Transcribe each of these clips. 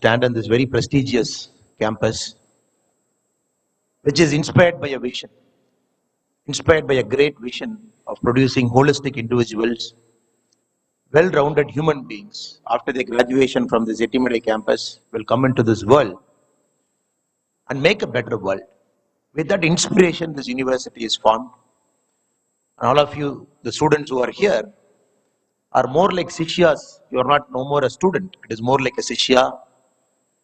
stand on this very prestigious campus, which is inspired by a vision, inspired by a great vision of producing holistic individuals, well-rounded human beings after their graduation from this Etimade campus will come into this world and make a better world. With that inspiration, this university is formed. And all of you, the students who are here, are more like Sishyas. You are not no more a student. It is more like a Sishya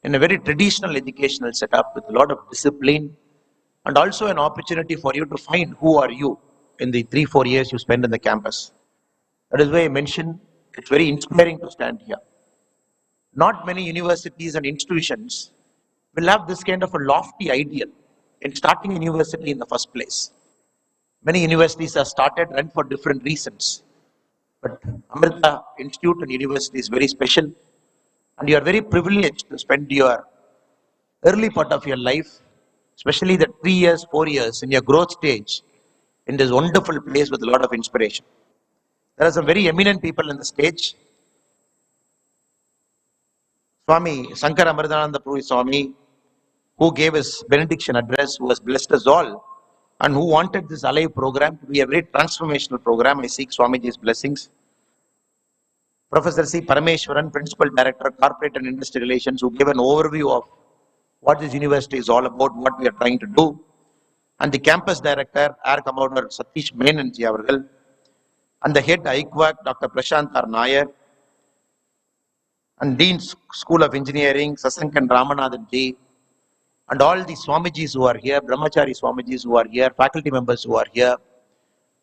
in a very traditional educational setup with a lot of discipline and also an opportunity for you to find who are you in the 3-4 years you spend in the campus. That is why I mentioned it's very inspiring to stand here. Not many universities and institutions will have this kind of a lofty ideal in starting a university in the first place. Many universities are started run for different reasons. But Amrita Institute and University is very special, and you are very privileged to spend your early part of your life, especially the 3 years, 4 years in your growth stage, in this wonderful place with a lot of inspiration. There are some very eminent people in the stage. Swami Sankara Amritananda Puri Swami, who gave his benediction address, who has blessed us all, and who wanted this Alive program to be a very transformational program. I seek Swamiji's blessings. Professor C. Parameshwaran, Principal Director, Corporate and Industry Relations, who gave an overview of what this university is all about, what we are trying to do. And the Campus Director, Air Commodore Satish Menanji Avargal, and the Head IQAC, Dr. Prashant R. Nair, and Dean School of Engineering, Sasankan Ramanathan Ji, and all the Swamijis who are here, Brahmachari Swamijis who are here, faculty members who are here,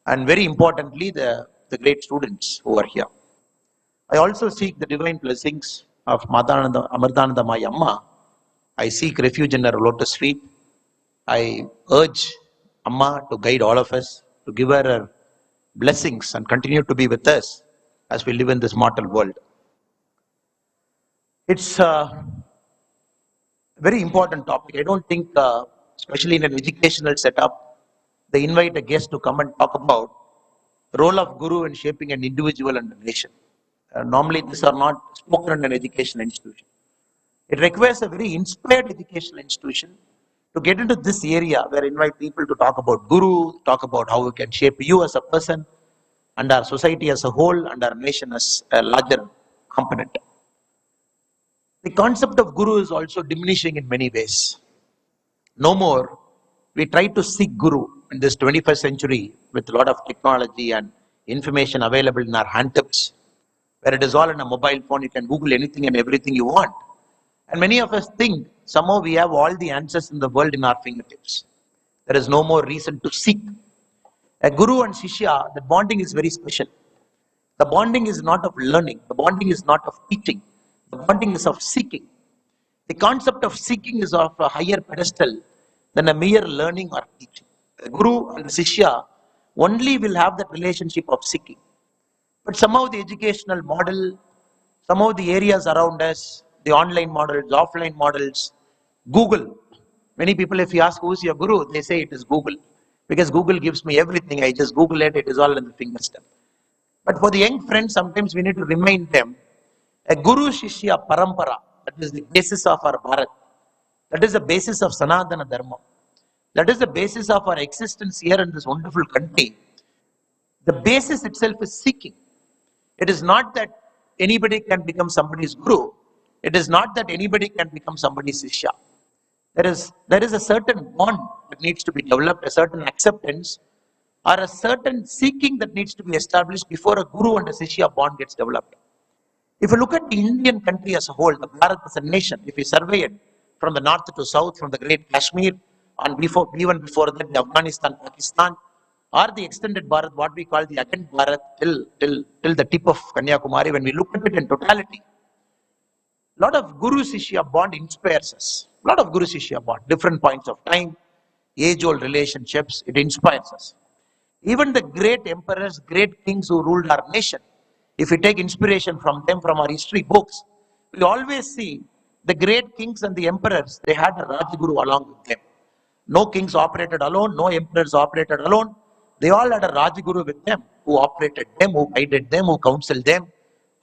and very importantly, the great students who are here. I also seek the divine blessings of Amritananda Mai Amma. I seek refuge in her lotus feet. I urge Amma to guide all of us, to give her blessings and continue to be with us as we live in this mortal world. It's a very important topic. I don't think, especially in an educational setup, they invite a guest to come and talk about the role of Guru in shaping an individual and a nation. Normally, these are not spoken in an educational institution. It requires a very inspired educational institution to get into this area where invite people to talk about Guru, talk about how we can shape you as a person, and our society as a whole, and our nation as a larger component. The concept of Guru is also diminishing in many ways. No more we try to seek Guru in this 21st century with a lot of technology and information available in our handtips, where it is all in a mobile phone. You can Google anything and everything you want. And many of us think somehow we have all the answers in the world in our fingertips. There is no more reason to seek. A Guru and Shishya, the bonding is very special. The bonding is not of learning. The bonding is not of teaching. The bonding is of seeking. The concept of seeking is of a higher pedestal than a mere learning or teaching. The Guru and the Shishya only will have that relationship of seeking. But somehow the educational model, some of the areas around us, the online models, offline models, Google. Many people, if you ask who is your Guru, they say it is Google. Because Google gives me everything. I just Google it, it is all in the fingertip. But for the young friends, sometimes we need to remind them, a Guru Shishya Parampara, that is the basis of our Bharat. That is the basis of Sanatana Dharma. That is the basis of our existence here in this wonderful country. The basis itself is seeking. It is not that anybody can become somebody's Guru. It is not that anybody can become somebody's Shishya. There is a certain bond that needs to be developed, a certain acceptance, or a certain seeking that needs to be established before a Guru and a Shishya bond gets developed. If you look at the Indian country as a whole, the Bharat as a nation, if you survey it from the north to south, from the great Kashmir, and even before that, the Afghanistan, Pakistan, or the extended Bharat, what we call the Akhand Bharat, till the tip of Kanyakumari, when we look at it in totality, a lot of Guru-Shishya bond inspires us. A lot of Guru-Shishya bond, different points of time, age-old relationships, it inspires us. Even the great emperors, great kings who ruled our nation, if we take inspiration from them, from our history books, we always see the great kings and the emperors, they had a Rajguru along with them. No kings operated alone, no emperors operated alone. They all had a Rajguru with them, who operated them, who guided them, who counseled them,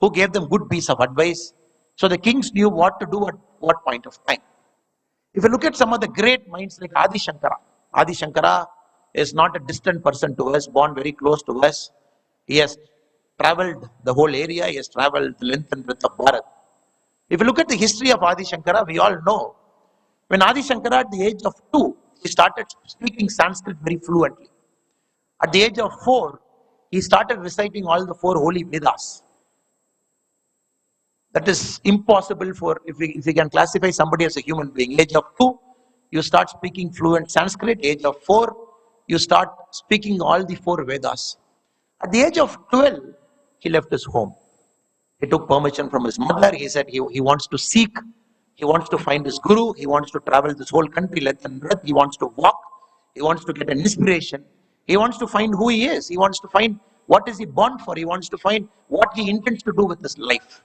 who gave them good piece of advice. So the kings knew what to do at what point of time. If you look at some of the great minds like Adi Shankara is not a distant person to us, born very close to us. He has traveled the whole area, he has traveled the length and breadth of Bharat. If you look at the history of Adi Shankara, we all know when Adi Shankara at the age of 2, he started speaking Sanskrit very fluently. At the age of 4, he started reciting all the 4 holy Vedas. That is impossible for, if we can classify somebody as a human being. Age of 2, you start speaking fluent Sanskrit. Age of 4, you start speaking all the 4 Vedas. At the age of 12, he left his home. He took permission from his mother. He said he wants to seek, he wants to find his guru, he wants to travel this whole country length and breadth, he wants to walk, he wants to get an inspiration, he wants to find who he is, he wants to find what is he born for, he wants to find what he intends to do with his life.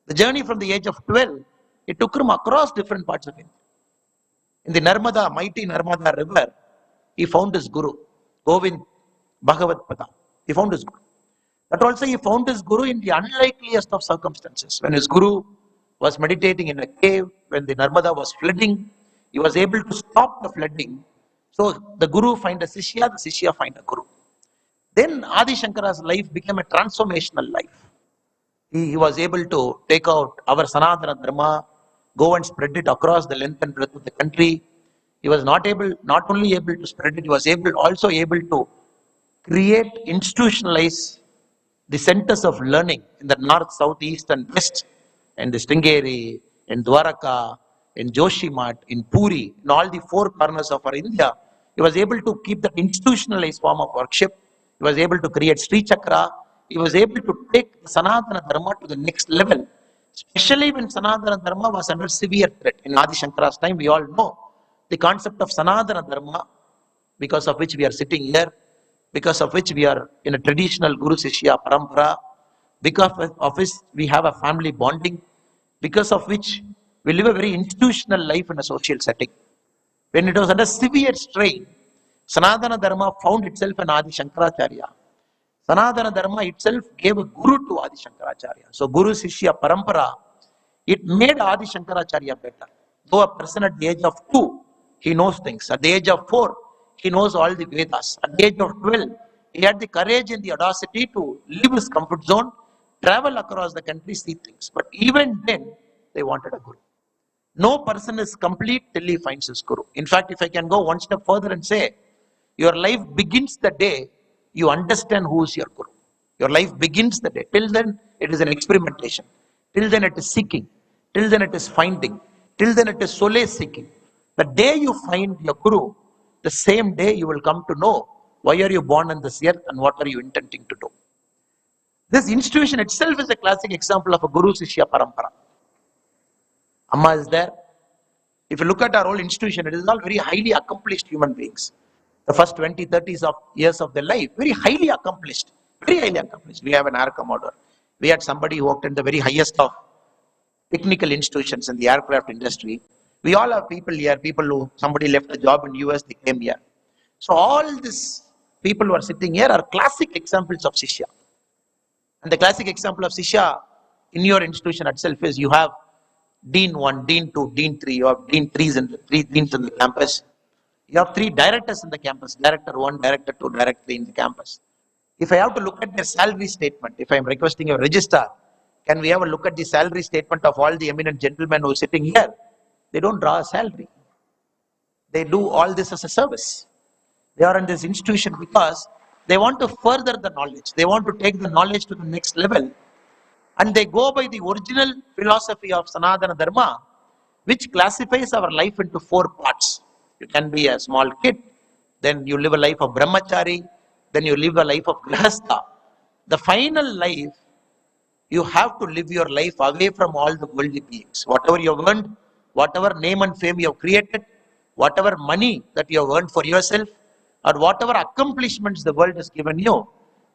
The journey from the age of 12, it took him across different parts of India. In the Narmada, mighty Narmada river, he found his guru, Govind Bhagavad Pada. He found his guru. But also he found his guru in the unlikeliest of circumstances. When his guru was meditating in a cave, when the Narmada was flooding, he was able to stop the flooding. So the guru find a Sishya, the Sishya find a guru. Then Adi Shankara's life became a transformational life. He was able to take out our Sanatana Dharma, go and spread it across the length and breadth of the country. He was not only able to spread it, he was also able to create, institutionalize the centers of learning in the north, south, east and west, in the Sringeri, in Dwaraka, in Joshimath, in Puri, in all the 4 corners of our India. He was able to keep that institutionalized form of worship. He was able to create Sri Chakra. He was able to take the Sanatana Dharma to the next level, especially when Sanatana Dharma was under severe threat. In Adi Shankara's time, we all know the concept of Sanatana Dharma, because of which we are sitting here, because of which we are in a traditional Guru Sishya Parampara, because of which we have a family bonding, because of which we live a very institutional life in a social setting. When it was under severe strain, Sanatana Dharma found itself in Adi Shankaracharya. Sanatana Dharma itself gave a guru to Adi Shankaracharya. So Guru Sishya Parampara, it made Adi Shankaracharya better. Though a person at the age of 2, he knows things. At the age of 4, he knows all the Vedas. At the age of 12, he had the courage and the audacity to leave his comfort zone, travel across the country, see things. But even then, they wanted a guru. No person is complete till he finds his guru. In fact, if I can go one step further and say, your life begins the day you understand who is your guru. Your life begins the day. Till then, it is an experimentation. Till then, it is seeking. Till then, it is finding. Till then, it is solace seeking. The day you find your guru, the same day you will come to know why are you born on this earth and what are you intending to do. This institution itself is a classic example of a Guru Sishya Parampara. Amma is there. If you look at our whole institution, it is all very highly accomplished human beings. The first 20, 30 years of their life, very highly accomplished. Very highly accomplished. We have an air commodore. We had somebody who worked in the very highest of technical institutions in the aircraft industry. We all have people here, people who, somebody left a job in US, they came here. So all these people who are sitting here are classic examples of Sishya. And the classic example of Sishya in your institution itself is you have Dean 1, Dean 2, Dean 3, you have Dean 3s and 3 deans in the campus. You have 3 directors in the campus, Director 1, Director 2, Director 3 in the campus. If I have to look at their salary statement, if I am requesting your register, can we have a look at the salary statement of all the eminent gentlemen who are sitting here? They don't draw a salary. They do all this as a service. They are in this institution because they want to further the knowledge. They want to take the knowledge to the next level. And they go by the original philosophy of Sanatana Dharma, which classifies our life into 4 parts. You can be a small kid, then you live a life of brahmachari, then you live a life of grihastha. The final life, you have to live your life away from all the worldly beings. Whatever you have earned, whatever name and fame you have created, whatever money that you have earned for yourself, or whatever accomplishments the world has given you,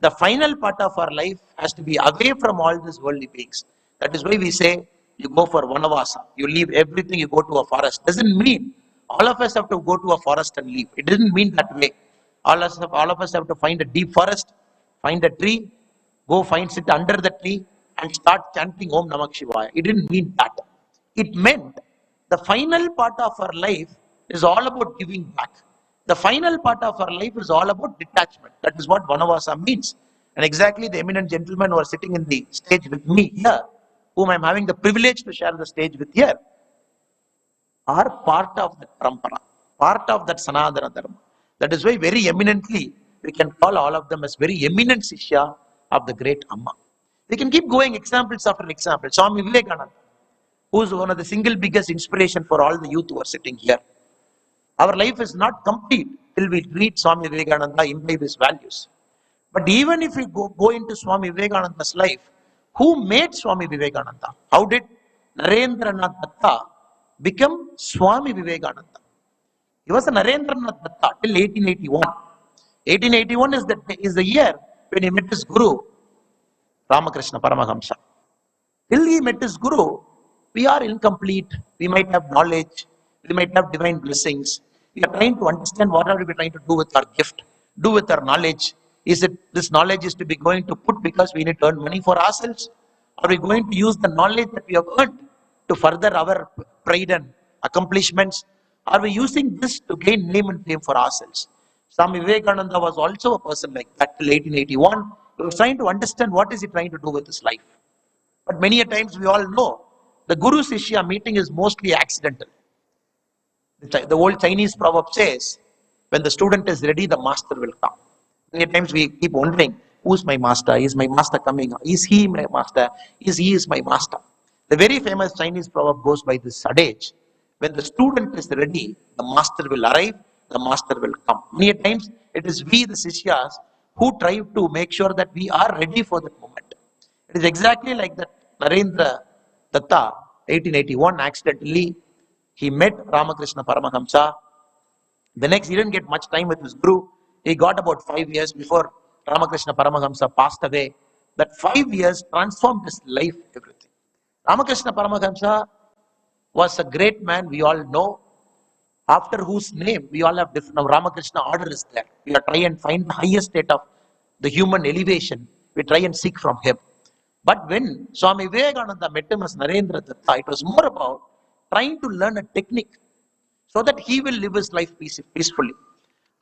the final part of our life has to be away from all these worldly beings. That is why we say, you go for vanavasa. You leave everything, you go to a forest. Doesn't mean all of us have to go to a forest and leave. It doesn't mean that way. All of us have to find a deep forest, find a tree, go sit under the tree and start chanting Om Namah Shivaya. It didn't mean that. It meant the final part of our life is all about giving back. The final part of our life is all about detachment. That is what Vanavasa means. And exactly the eminent gentlemen who are sitting in the stage with me here, whom I am having the privilege to share the stage with here, are part of that parampara, part of that Sanatana Dharma. That is why very eminently we can call all of them as very eminent Sishya of the great Amma. We can keep going examples after example. Swami Vivekananda, who is one of the single biggest inspiration for all the youth who are sitting here. Our life is not complete till we read Swami Vivekananda, imbibe his values. But even if we go into Swami Vivekananda's life, who made Swami Vivekananda? How did Narendranath Datta become Swami Vivekananda? He was a Narendranath Datta till 1881. 1881 is the year when he met his Guru, Ramakrishna Paramahamsa. Till he met his Guru, we are incomplete. We might have knowledge. We might have divine blessings. We are trying to understand what are we trying to do with our gift, do with our knowledge. Is it this knowledge is to be going to put because we need to earn money for ourselves? Are we going to use the knowledge that we have earned to further our pride and accomplishments? Are we using this to gain name and fame for ourselves? Swami Vivekananda was also a person like that till 1881. He was trying to understand what is he trying to do with his life. But many a times we all know the Guru Sishya meeting is mostly accidental. The old Chinese proverb says, when the student is ready, the master will come. Many times we keep wondering, who's my master? Is my master coming? Is he my master? He is my master? The very famous Chinese proverb goes by this adage, when the student is ready, the master will arrive, the master will come. Many times it is we, the Sishyas, who try to make sure that we are ready for that moment. It is exactly like that Narendra Datta, 1881, accidentally, he met Ramakrishna Paramahamsa. The next, he didn't get much time with his Guru. He got about 5 years before Ramakrishna Paramahamsa passed away. That 5 years transformed his life, everything. Ramakrishna Paramahamsa was a great man, we all know, after whose name we all have different. Now, Ramakrishna order is there. We are trying and find the highest state of the human elevation. We try and seek from him. But when Swami Vivekananda met him as Narendra Datta, it was more about trying to learn a technique so that he will live his life peacefully.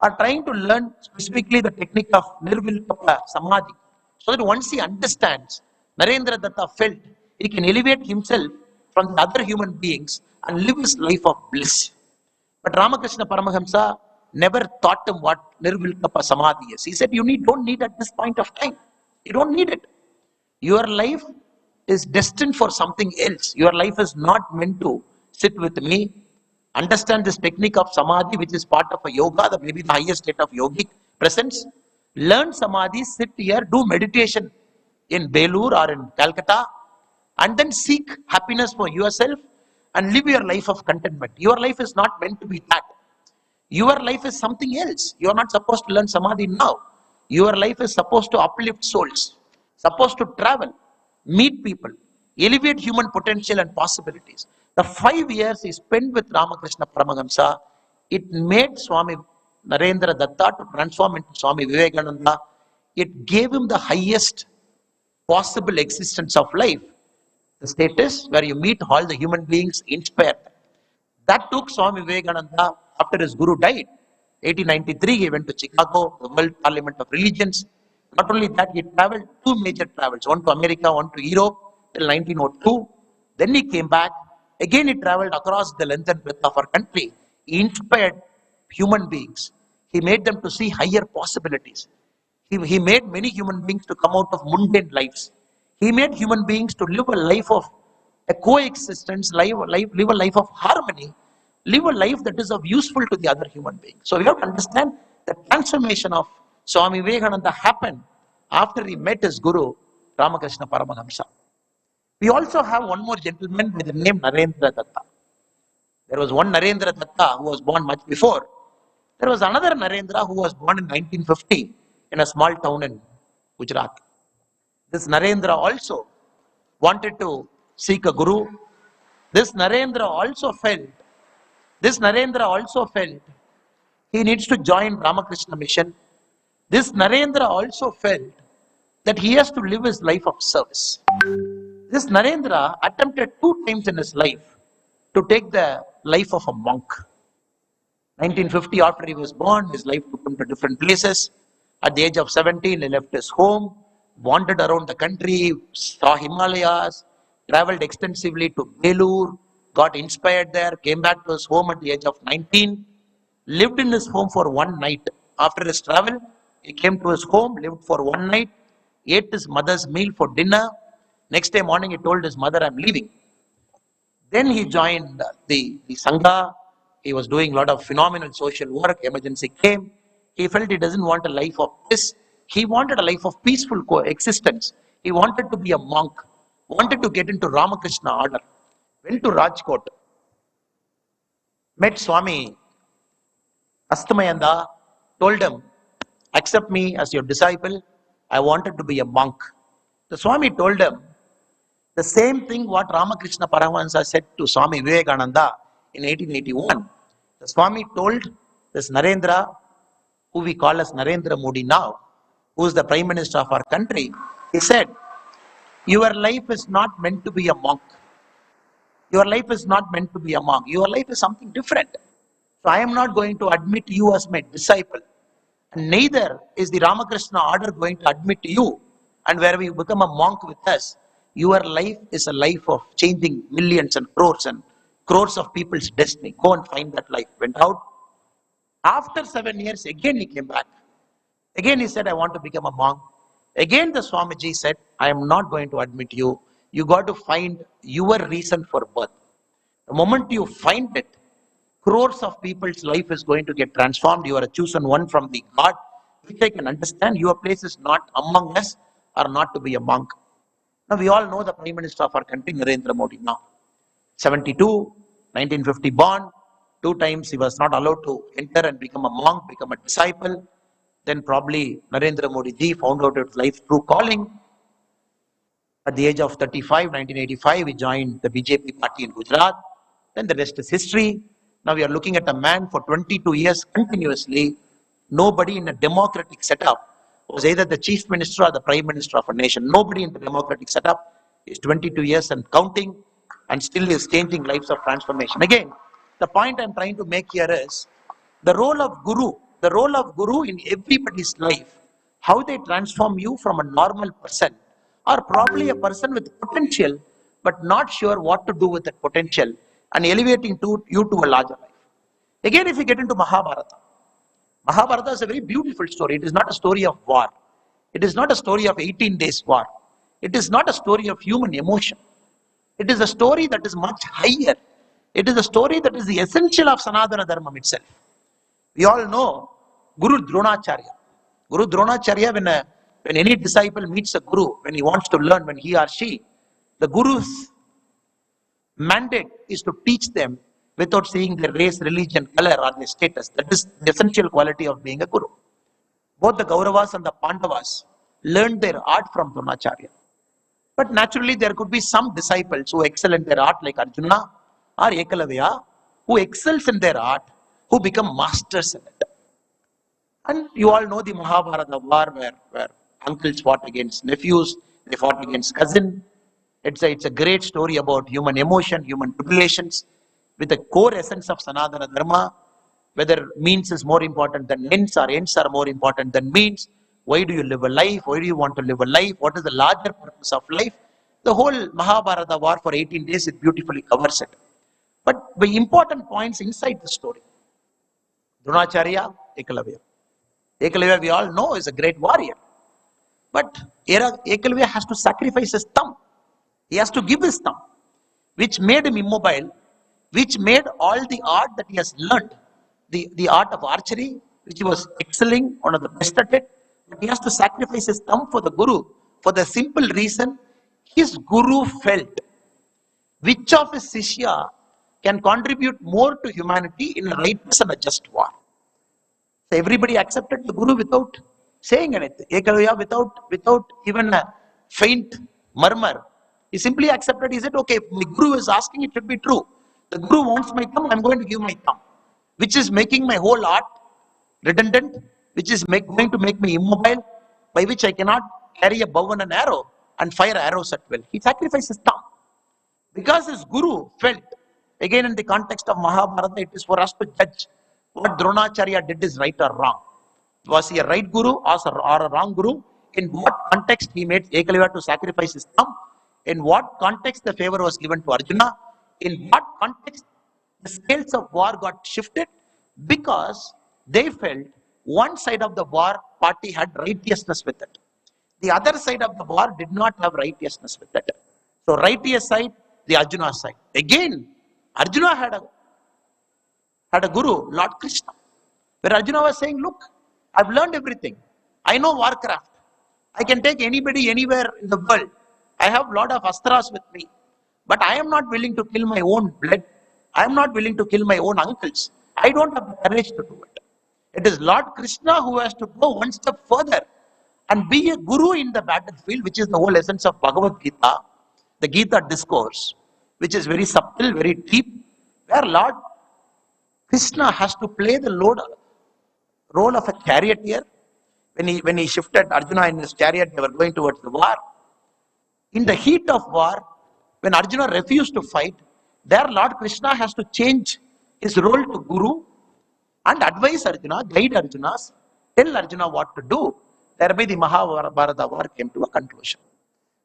Or trying to learn specifically the technique of Nirvilkapa Samadhi, so that once he understands, Narendra Datta felt he can elevate himself from the other human beings and live his life of bliss. But Ramakrishna Paramahamsa never taught him what Nirvilkapa Samadhi is. He said, don't need at this point of time. You don't need it. Your life is destined for something else. Your life is not meant to sit with me, understand this technique of Samadhi, which is part of a yoga, maybe the highest state of yogic presence. Learn Samadhi, sit here, do meditation in Belur or in Calcutta, and then seek happiness for yourself and live your life of contentment. Your life is not meant to be that. Your life is something else. You are not supposed to learn Samadhi now. Your life is supposed to uplift souls, supposed to travel, meet people, elevate human potential and possibilities. The 5 years he spent with Ramakrishna Paramahamsa, it made Swami Narendra Datta to transform into Swami Vivekananda. It gave him the highest possible existence of life. The status where you meet all the human beings inspired. That took Swami Vivekananda after his Guru died. 1893, he went to Chicago, the World Parliament of Religions. Not only that, he traveled 2 major travels, one to America, one to Europe till 1902. Then he came back. Again, he traveled across the length and breadth of our country. He inspired human beings. He made them to see higher possibilities. He made many human beings to come out of mundane lives. He made human beings to live a life of a coexistence, live a life of harmony, live a life that is of useful to the other human beings. So we have to understand the transformation of Swami Vivekananda happened after he met his Guru, Ramakrishna Paramahamsa. We also have one more gentleman by the name Narendra Datta. There was one Narendra Datta who was born much before. There was another Narendra who was born in 1950 in a small town in Gujarat. This Narendra also wanted to seek a Guru. This Narendra also felt he needs to join Ramakrishna mission. This Narendra also felt that he has to live his life of service. This Narendra attempted 2 times in his life to take the life of a monk. 1950, after he was born, his life took him to different places. At the age of 17, he left his home, wandered around the country, saw Himalayas, traveled extensively to Belur, got inspired there, came back to his home at the age of 19, lived in his home for one night. After his travel, he came to his home, lived for one night, ate his mother's meal for dinner. Next day morning, he told his mother, I'm leaving. Then he joined the Sangha. He was doing a lot of phenomenal social work. Emergency came. He felt he doesn't want a life of this. He wanted a life of peaceful coexistence. He wanted to be a monk, wanted to get into Ramakrishna order. Went to Rajkot, met Swami Astamayanda, told him, accept me as your disciple. I wanted to be a monk. The Swami told him, the same thing what Ramakrishna Paramahansa said to Swami Vivekananda in 1881. The Swami told this Narendra, who we call as Narendra Modi now, who is the Prime Minister of our country, he said, your life is not meant to be a monk. Your life is not meant to be a monk. Your life is something different. So I am not going to admit you as my disciple. And neither is the Ramakrishna order going to admit you. And wherever you become a monk with us, your life is a life of changing millions and crores of people's destiny. Go and find that life. Went out. After 7 years, again he came back. Again he said, I want to become a monk. Again the Swamiji said, I am not going to admit you. You got to find your reason for birth. The moment you find it, crores of people's life is going to get transformed. You are a chosen one from the God, which I can understand. Your place is not among us or not to be a monk. Now we all know the Prime Minister of our country, Narendra Modi now. 72, 1950 born. 2 times he was not allowed to enter and become a monk, become a disciple. Then probably Narendra Modi ji found out his life's true calling. At the age of 35, 1985, he joined the BJP party in Gujarat. Then the rest is history. Now we are looking at a man for 22 years continuously. Nobody in a democratic setup was either the chief minister or the prime minister of a nation. Nobody in the democratic setup is 22 years and counting and still is changing lives of transformation. Again, the point I'm trying to make here is the role of Guru in everybody's life, how they transform you from a normal person or probably a person with potential but not sure what to do with that potential and elevating you to a larger life. Again, if you get into Mahabharata, Mahabharata is a very beautiful story. It is not a story of war. It is not a story of 18 days war. It is not a story of human emotion. It is a story that is much higher. It is a story that is the essential of Sanatana Dharma itself. We all know Guru Dronacharya. Guru Dronacharya, when any disciple meets a Guru, when he wants to learn, when he or she, the Guru's mandate is to teach them without seeing their race, religion, color or their status. That is the essential quality of being a Guru. Both the Kauravas and the Pandavas learned their art from Dronacharya. But naturally there could be some disciples who excel in their art like Arjuna or Ekalavya, who excels in their art, who become masters in it. And you all know the Mahabharata war where uncles fought against nephews, they fought against cousins. It's a great story about human emotion, human tribulations, with the core essence of Sanatana Dharma, whether means is more important than ends or ends are more important than means. Why do you live a life? Why do you want to live a life? What is the larger purpose of life? The whole Mahabharata war for 18 days, it beautifully covers it. But the important points inside the story. Dronacharya, Ekalavya. Ekalavya, we all know, is a great warrior. But Ekalavya has to sacrifice his thumb. He has to give his thumb, which made him immobile, which made all the art that he has learned, the art of archery, which he was excelling, one of the best at it. But he has to sacrifice his thumb for the Guru, for the simple reason his Guru felt which of his Shishya can contribute more to humanity in a righteous and a just war. So everybody accepted the Guru without saying anything. Ekalavya without even a faint murmur. He simply accepted. He said, okay, my Guru is asking, it should be true. The Guru wants my thumb, I'm going to give my thumb. Which is making my whole art redundant, which is going to make me immobile, by which I cannot carry a bow and an arrow and fire arrows at will. He sacrificed his thumb. Because his Guru felt Again, in the context of Mahabharata, it is for us to judge what Dronacharya did is right or wrong. Was he a right guru or a wrong guru? In what context he made Ekaliva to sacrifice his thumb? In what context the favor was given to Arjuna? In what context the scales of war got shifted? Because they felt one side of the war party had righteousness with it. The other side of the war did not have righteousness with it. So righteous side, the Arjuna side. Again, Arjuna had a guru, Lord Krishna, where Arjuna was saying, look, I've learned everything. I know warcraft. I can take anybody anywhere in the world. I have a lot of astras with me. But I am not willing to kill my own blood. I am not willing to kill my own uncles. I don't have the courage to do it. It is Lord Krishna who has to go one step further and be a guru in the battlefield, which is the whole essence of Bhagavad Gita, the Gita discourse, which is very subtle, very deep, where Lord Krishna has to play the role of a charioteer. When he shifted Arjuna in his chariot, they were going towards the war. In the heat of war, when Arjuna refused to fight, there Lord Krishna has to change his role to guru and advise Arjuna, guide Arjuna, tell Arjuna what to do. Thereby the Mahabharata war came to a conclusion.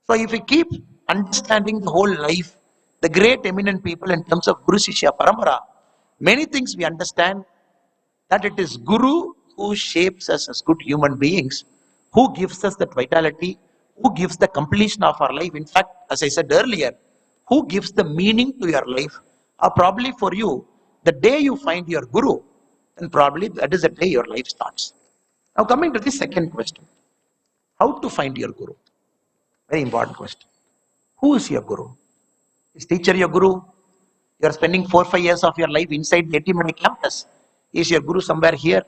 So if we keep understanding the whole life, the great eminent people in terms of Guru Shishya Parampara, many things we understand that it is Guru who shapes us as good human beings, who gives us that vitality, who gives the completion of our life. In fact, as I said earlier, who gives the meaning to your life, or probably for you, the day you find your Guru, then probably that is the day your life starts. Now coming to the second question, how to find your Guru? Very important question. Who is your Guru? Is teacher your Guru? You are spending 4 or 5 years of your life inside the Etimani campus. Is your Guru somewhere here?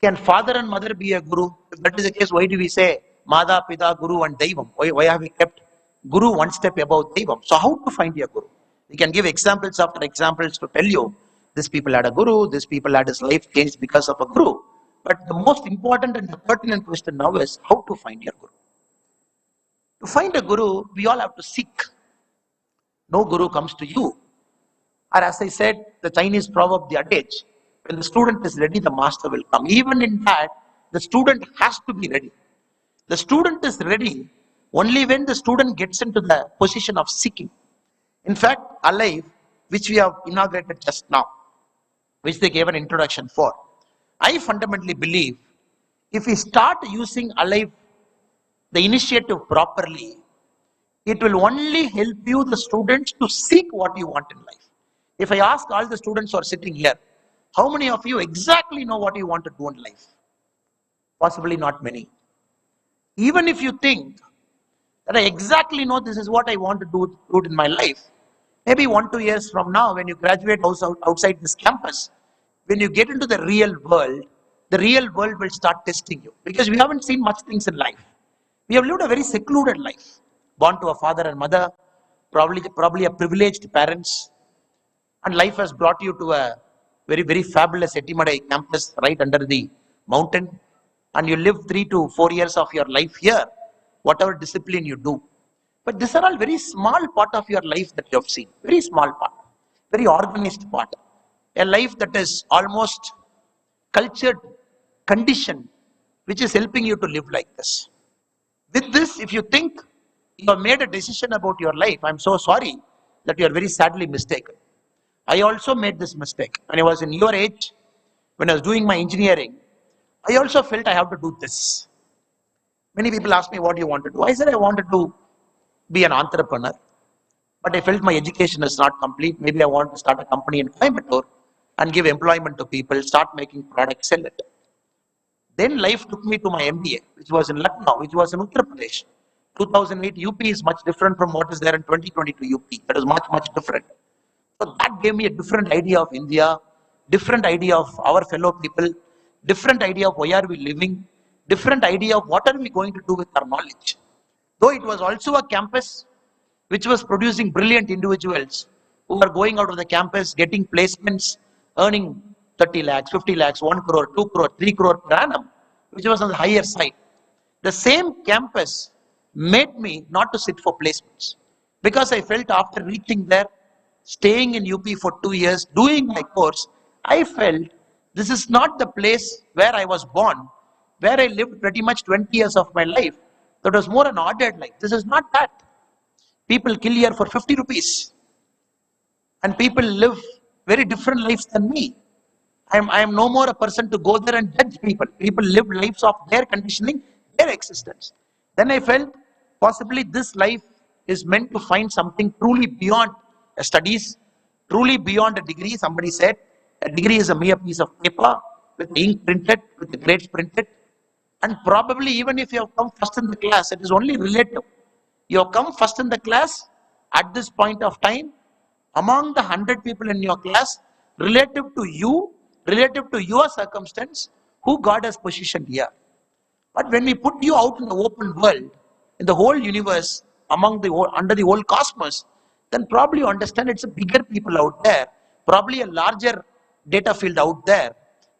Can father and mother be a Guru? If that is the case, why do we say Mada, Pita, Guru and Daivam? Why have we kept Guru one step above Daivam? So how to find your Guru? We can give examples after examples to tell you, this people had a Guru, this people had his life changed because of a Guru. But the most important and the pertinent question now is how to find your Guru. To find a Guru, we all have to seek. No Guru comes to you. Or as I said, the Chinese proverb, the adage, when the student is ready, the master will come. Even in that, the student has to be ready. The student is ready only when the student gets into the position of seeking. In fact, Alive, which we have inaugurated just now, which they gave an introduction for, I fundamentally believe if we start using Alive, the initiative properly, it will only help you, the students, to seek what you want in life. If I ask all the students who are sitting here, how many of you exactly know what you want to do in life? Possibly not many. Even if you think that I exactly know this is what I want to do in my life, maybe 1 or 2 years from now, when you graduate outside this campus, when you get into the real world will start testing you. Because we haven't seen much things in life. We have lived a very secluded life. Born to a father and mother, probably a privileged parents, and life has brought you to a very, very fabulous Etimadai campus right under the mountain, and you live 3 to 4 years of your life here, whatever discipline you do. But these are all very small part of your life that you have seen, very small part, very organized part, a life that is almost cultured, conditioned, which is helping you to live like this. With this, if you think you have made a decision about your life, I'm so sorry that you are very sadly mistaken. I also made this mistake. When I was in your age, when I was doing my engineering, I also felt I have to do this. Many people ask me, what do you want to do? I said I wanted to be an entrepreneur, but I felt my education is not complete. Maybe I want to start a company in Coimbatore and give employment to people, start making products, sell it. Then life took me to my MBA, which was in Lucknow, which was in Uttar Pradesh. 2008 UP is much different from what is there in 2022 UP. That is much, much different. So that gave me a different idea of India, different idea of our fellow people, different idea of why are we living, different idea of what are we going to do with our knowledge. Though it was also a campus which was producing brilliant individuals who are going out of the campus, getting placements, earning 30 lakhs, 50 lakhs, 1 crore, 2 crore, 3 crore per annum, which was on the higher side. The same campus made me not to sit for placements, because I felt after reaching there, staying in UP for 2 years, doing my course, I felt this is not the place where I was born, where I lived pretty much 20 years of my life. That was more an ordered life. This is not that. People kill here for 50 rupees. And people live very different lives than me. I am no more a person to go there and judge people. People live lives of their conditioning, their existence. Then I felt possibly this life is meant to find something truly beyond studies, truly beyond a degree. Somebody said a degree is a mere piece of paper with ink printed, with the grades printed. And probably even if you have come first in the class, it is only relative. You have come first in the class at this point of time among the 100 people in your class, relative to you, relative to your circumstance, who God has positioned here. But when we put you out in the open world, in the whole universe, under the whole cosmos, then probably you understand it's a bigger people out there, probably a larger data field out there.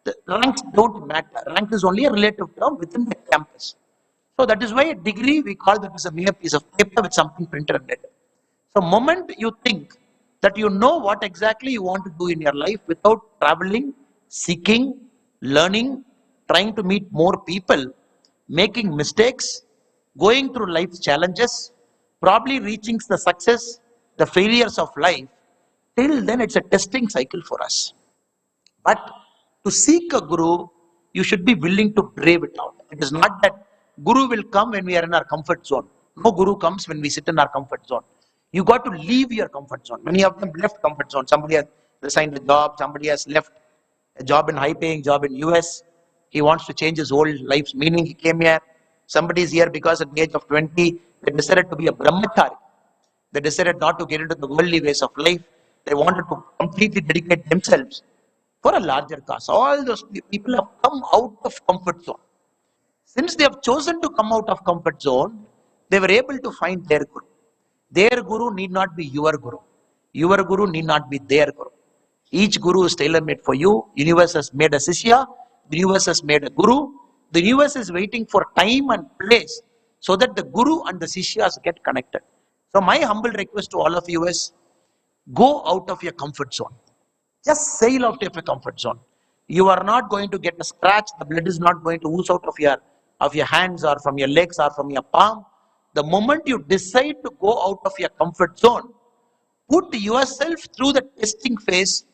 The ranks don't matter. Rank is only a relative term within the campus. So that is why a degree, we call that as a mere piece of paper with something printed on it. So moment you think that you know what exactly you want to do in your life without traveling, seeking, learning, trying to meet more people, making mistakes, going through life's challenges, probably reaching the success, the failures of life, till then it's a testing cycle for us. But to seek a guru, you should be willing to brave it out. It is not that guru will come when we are in our comfort zone. No guru comes when we sit in our comfort zone. You got to leave your comfort zone. Many of them left comfort zone. Somebody has resigned a job. Somebody has left a job in high-paying job in US. He wants to change his whole life's meaning. He came here. Somebody is here because at the age of 20, they decided to be a brahmachari. They decided not to get into the worldly ways of life. They wanted to completely dedicate themselves for a larger cause. All those people have come out of comfort zone. Since they have chosen to come out of comfort zone, they were able to find their guru. Their guru need not be your guru. Your guru need not be their guru. Each guru is tailor-made for you. Universe has made a Sishya. The universe has made a guru. The universe is waiting for time and place so that the guru and the Sishyas get connected. So my humble request to all of you is, go out of your comfort zone. Just sail out of your comfort zone. You are not going to get a scratch. The blood is not going to ooze out of your hands or from your legs or from your palm. The moment you decide to go out of your comfort zone, put yourself through the testing phase.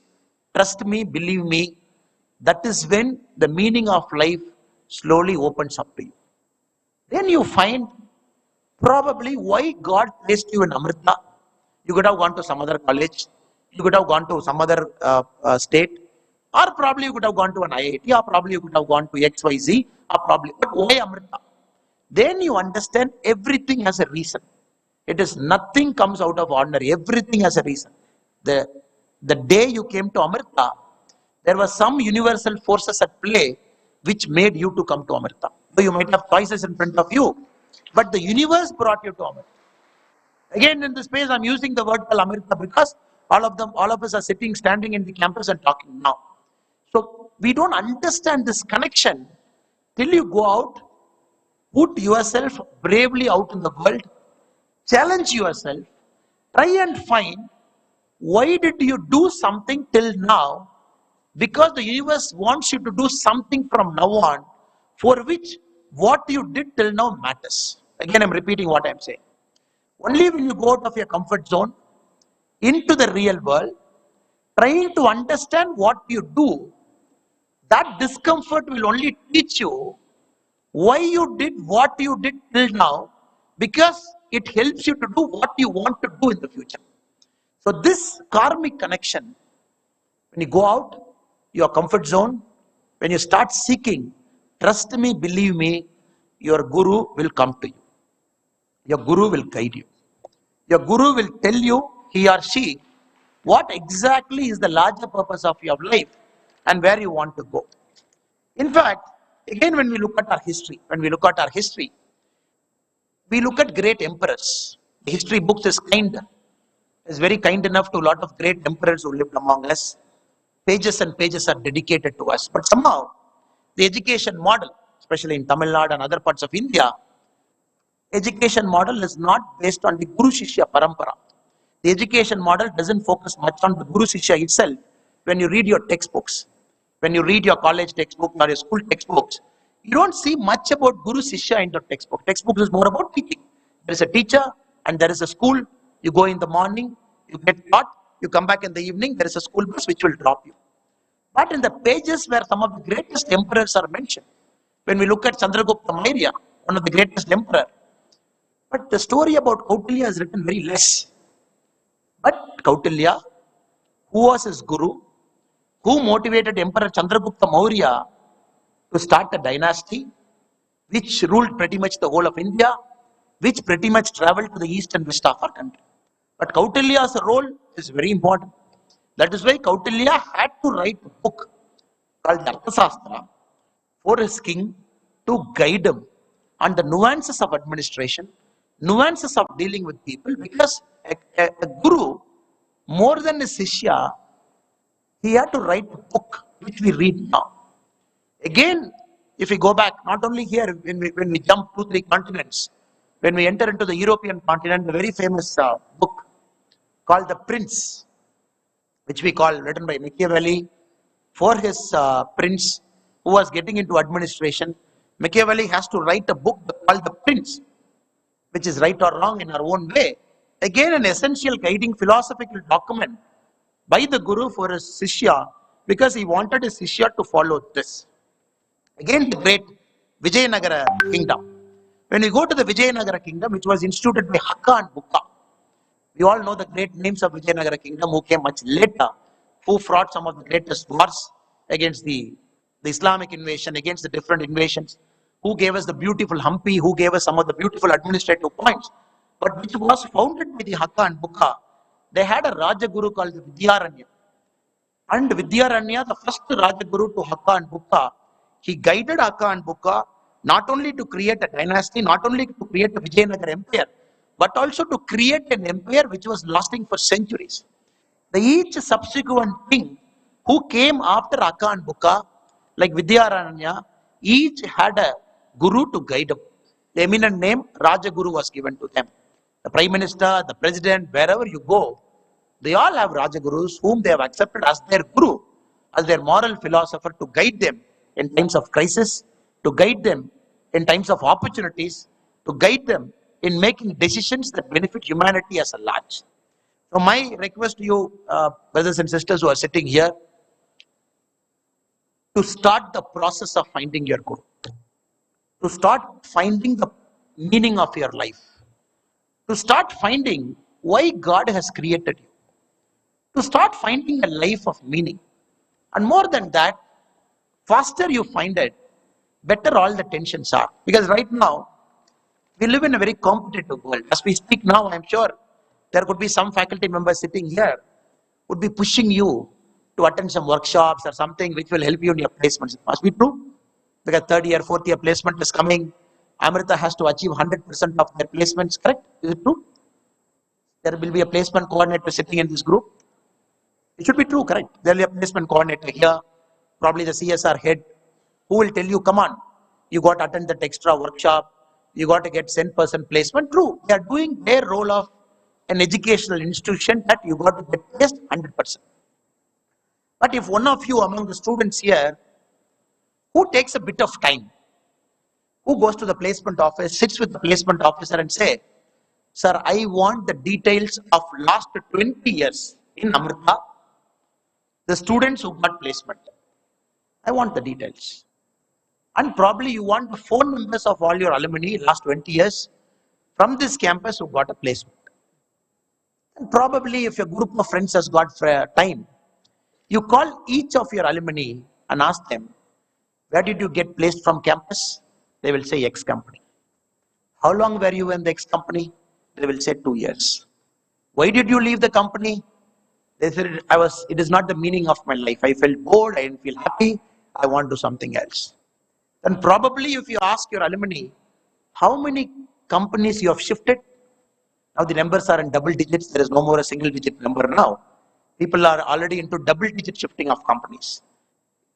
Trust me, believe me, that is when the meaning of life slowly opens up to you. Then you find probably why God placed you in Amrita. You could have gone to some other college. You could have gone to some other state. Or probably you could have gone to an IIT. Or probably you could have gone to XYZ. Or probably, but why Amrita? Then you understand everything has a reason. It is nothing comes out of ordinary. Everything has a reason. The day you came to Amrita, there were some universal forces at play which made you to come to Amrita. So you might have choices in front of you, but the universe brought you to Amrita. Again, in this space, I'm using the word called Amrita because all of us are standing in the campus and talking now. So we don't understand this connection till you go out. Put yourself bravely out in the world, challenge yourself, try and find why did you do something till now, because the universe wants you to do something from now on for which what you did till now matters. Again, I'm repeating what I'm saying. Only when you go out of your comfort zone into the real world, trying to understand what you do, that discomfort will only teach you why you did what you did till now, because it helps you to do what you want to do in the future. So this karmic connection, when you go out your comfort zone, when you start seeking, trust me, believe me, your guru will come to you. Your guru will guide you. Your guru will tell you, he or she, what exactly is the larger purpose of your life and where you want to go. In fact, again, when we look at our history, we look at great emperors. The history books is very kind enough to a lot of great emperors who lived among us. Pages and pages are dedicated to us. But somehow, the education model, especially in Tamil Nadu and other parts of India, education model is not based on the Guru Shishya Parampara. The education model doesn't focus much on the Guru Shishya itself. When you read your textbooks, when you read your college textbooks or your school textbooks, you don't see much about Guru Shishya in the textbook. Textbooks is more about teaching. There is a teacher and there is a school. You go in the morning, you get taught, you come back in the evening, there is a school bus which will drop you. But in the pages where some of the greatest emperors are mentioned, when we look at Chandragupta Maurya, one of the greatest emperor, but the story about Kautilya is written very less. But Kautilya, who was his guru, who motivated Emperor Chandragupta Maurya to start a dynasty which ruled pretty much the whole of India, which pretty much traveled to the east and west of our country. But Kautilya's role is very important. That is why Kautilya had to write a book called Arthasastra for his king to guide him on the nuances of administration, nuances of dealing with people, because a guru, more than a Shishya, he had to write a book which we read now. Again, if we go back, not only here, when we jump 2-3 continents, when we enter into the European continent, a very famous book called The Prince, which we call, written by Machiavelli for his prince who was getting into administration. Machiavelli has to write a book called The Prince, which is right or wrong in our own way. Again, an essential guiding philosophical document by the guru for his Shishya, because he wanted his Shishya to follow this. Again, the great Vijayanagara kingdom. When we go to the Vijayanagara kingdom, which was instituted by Hakka and Bukka, we all know the great names of Vijayanagara kingdom who came much later, who fought some of the greatest wars against the Islamic invasion, against the different invasions, who gave us the beautiful Hampi, who gave us some of the beautiful administrative points, but which was founded by the Hakka and Bukka. They had a Rajaguru called the Vidyaranya. And Vidyaranya, the first Rajaguru to Hakka and Bukka, he guided Hakka and Bukka not only to create a dynasty, not only to create a Vijayanagara empire, but also to create an empire which was lasting for centuries. Each subsequent king who came after Hakka and Bukka, like Vidyaranya, each had a guru to guide them. The eminent name Rajaguru was given to them. The prime minister, the president, wherever you go, they all have Rajagurus whom they have accepted as their guru, as their moral philosopher, to guide them in times of crisis, to guide them in times of opportunities, to guide them in making decisions that benefit humanity as a large. So my request to you, brothers and sisters who are sitting here, to start the process of finding your guru, to start finding the meaning of your life, to start finding why God has created you, to start finding a life of meaning. And more than that, faster you find it, better all the tensions are. Because right now, we live in a very competitive world. As we speak now, I'm sure there could be some faculty members sitting here would be pushing you to attend some workshops or something which will help you in your placements. It must be true. Because third year, fourth year placement is coming. Amrita has to achieve 100% of their placements, correct? Is it true? There will be a placement coordinator sitting in this group. It should be true, correct? There will be a placement coordinator here, probably the CSR head, who will tell you, come on, you got to attend that extra workshop, you got to get 10% placement. True, they are doing their role of an educational institution that you got to get placed 100%. But if one of you among the students here, who takes a bit of time, who goes to the placement office, sits with the placement officer and say, sir, I want the details of last 20 years in Amrita, the students who got placement. I want the details. And probably you want the phone numbers of all your alumni last 20 years from this campus who got a placement. And probably if a group of friends has got time, you call each of your alumni and ask them, where did you get placed from campus? They will say X company. How long were you in the X company? They will say 2 years. Why did you leave the company? They said, it is not the meaning of my life. I felt bored, I didn't feel happy, I want to do something else. Then probably if you ask your alumni, how many companies you have shifted? Now the numbers are in double digits, there is no more a single digit number now. People are already into double digit shifting of companies.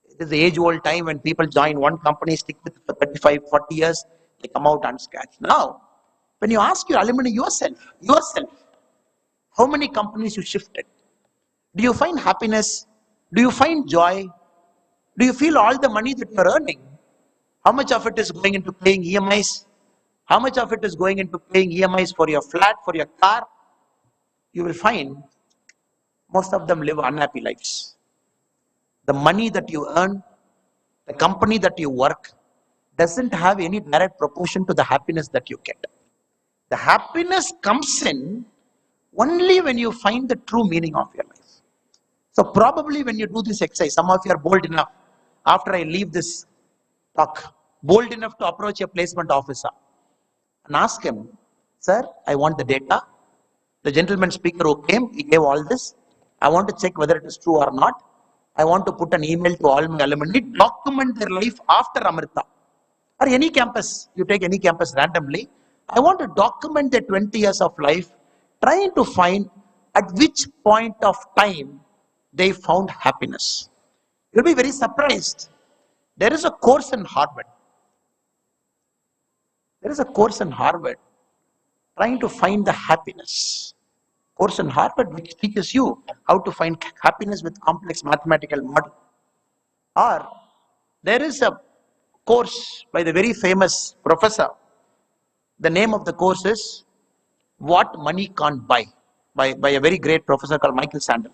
It is the age-old time when people join one company, stick with it for 35, 40 years, they come out unscathed. Now, when you ask your alumni yourself, How many companies you shifted? Do you find happiness? Do you find joy? Do you feel all the money that you are earning? How much of it is going into paying EMIs? How much of it is going into paying EMIs for your flat, for your car? You will find most of them live unhappy lives. The money that you earn, the company that you work, doesn't have any direct proportion to the happiness that you get. The happiness comes in only when you find the true meaning of your life. So probably when you do this exercise, some of you are bold enough, after I leave this talk, bold enough to approach a placement officer and ask him, sir, I want the data. The gentleman speaker who came, he gave all this. I want to check whether it is true or not. I want to put an email to all my alumni, document their life after Amrita. Or any campus, you take any campus randomly. I want to document their 20 years of life, trying to find at which point of time they found happiness. You'll be very surprised. There is a course in Harvard. There is a course in Harvard trying to find the happiness. Course in Harvard which teaches you how to find happiness with complex mathematical model. Or there is a course by the very famous professor. The name of the course is What Money Can't Buy, by a very great professor called Michael Sandel.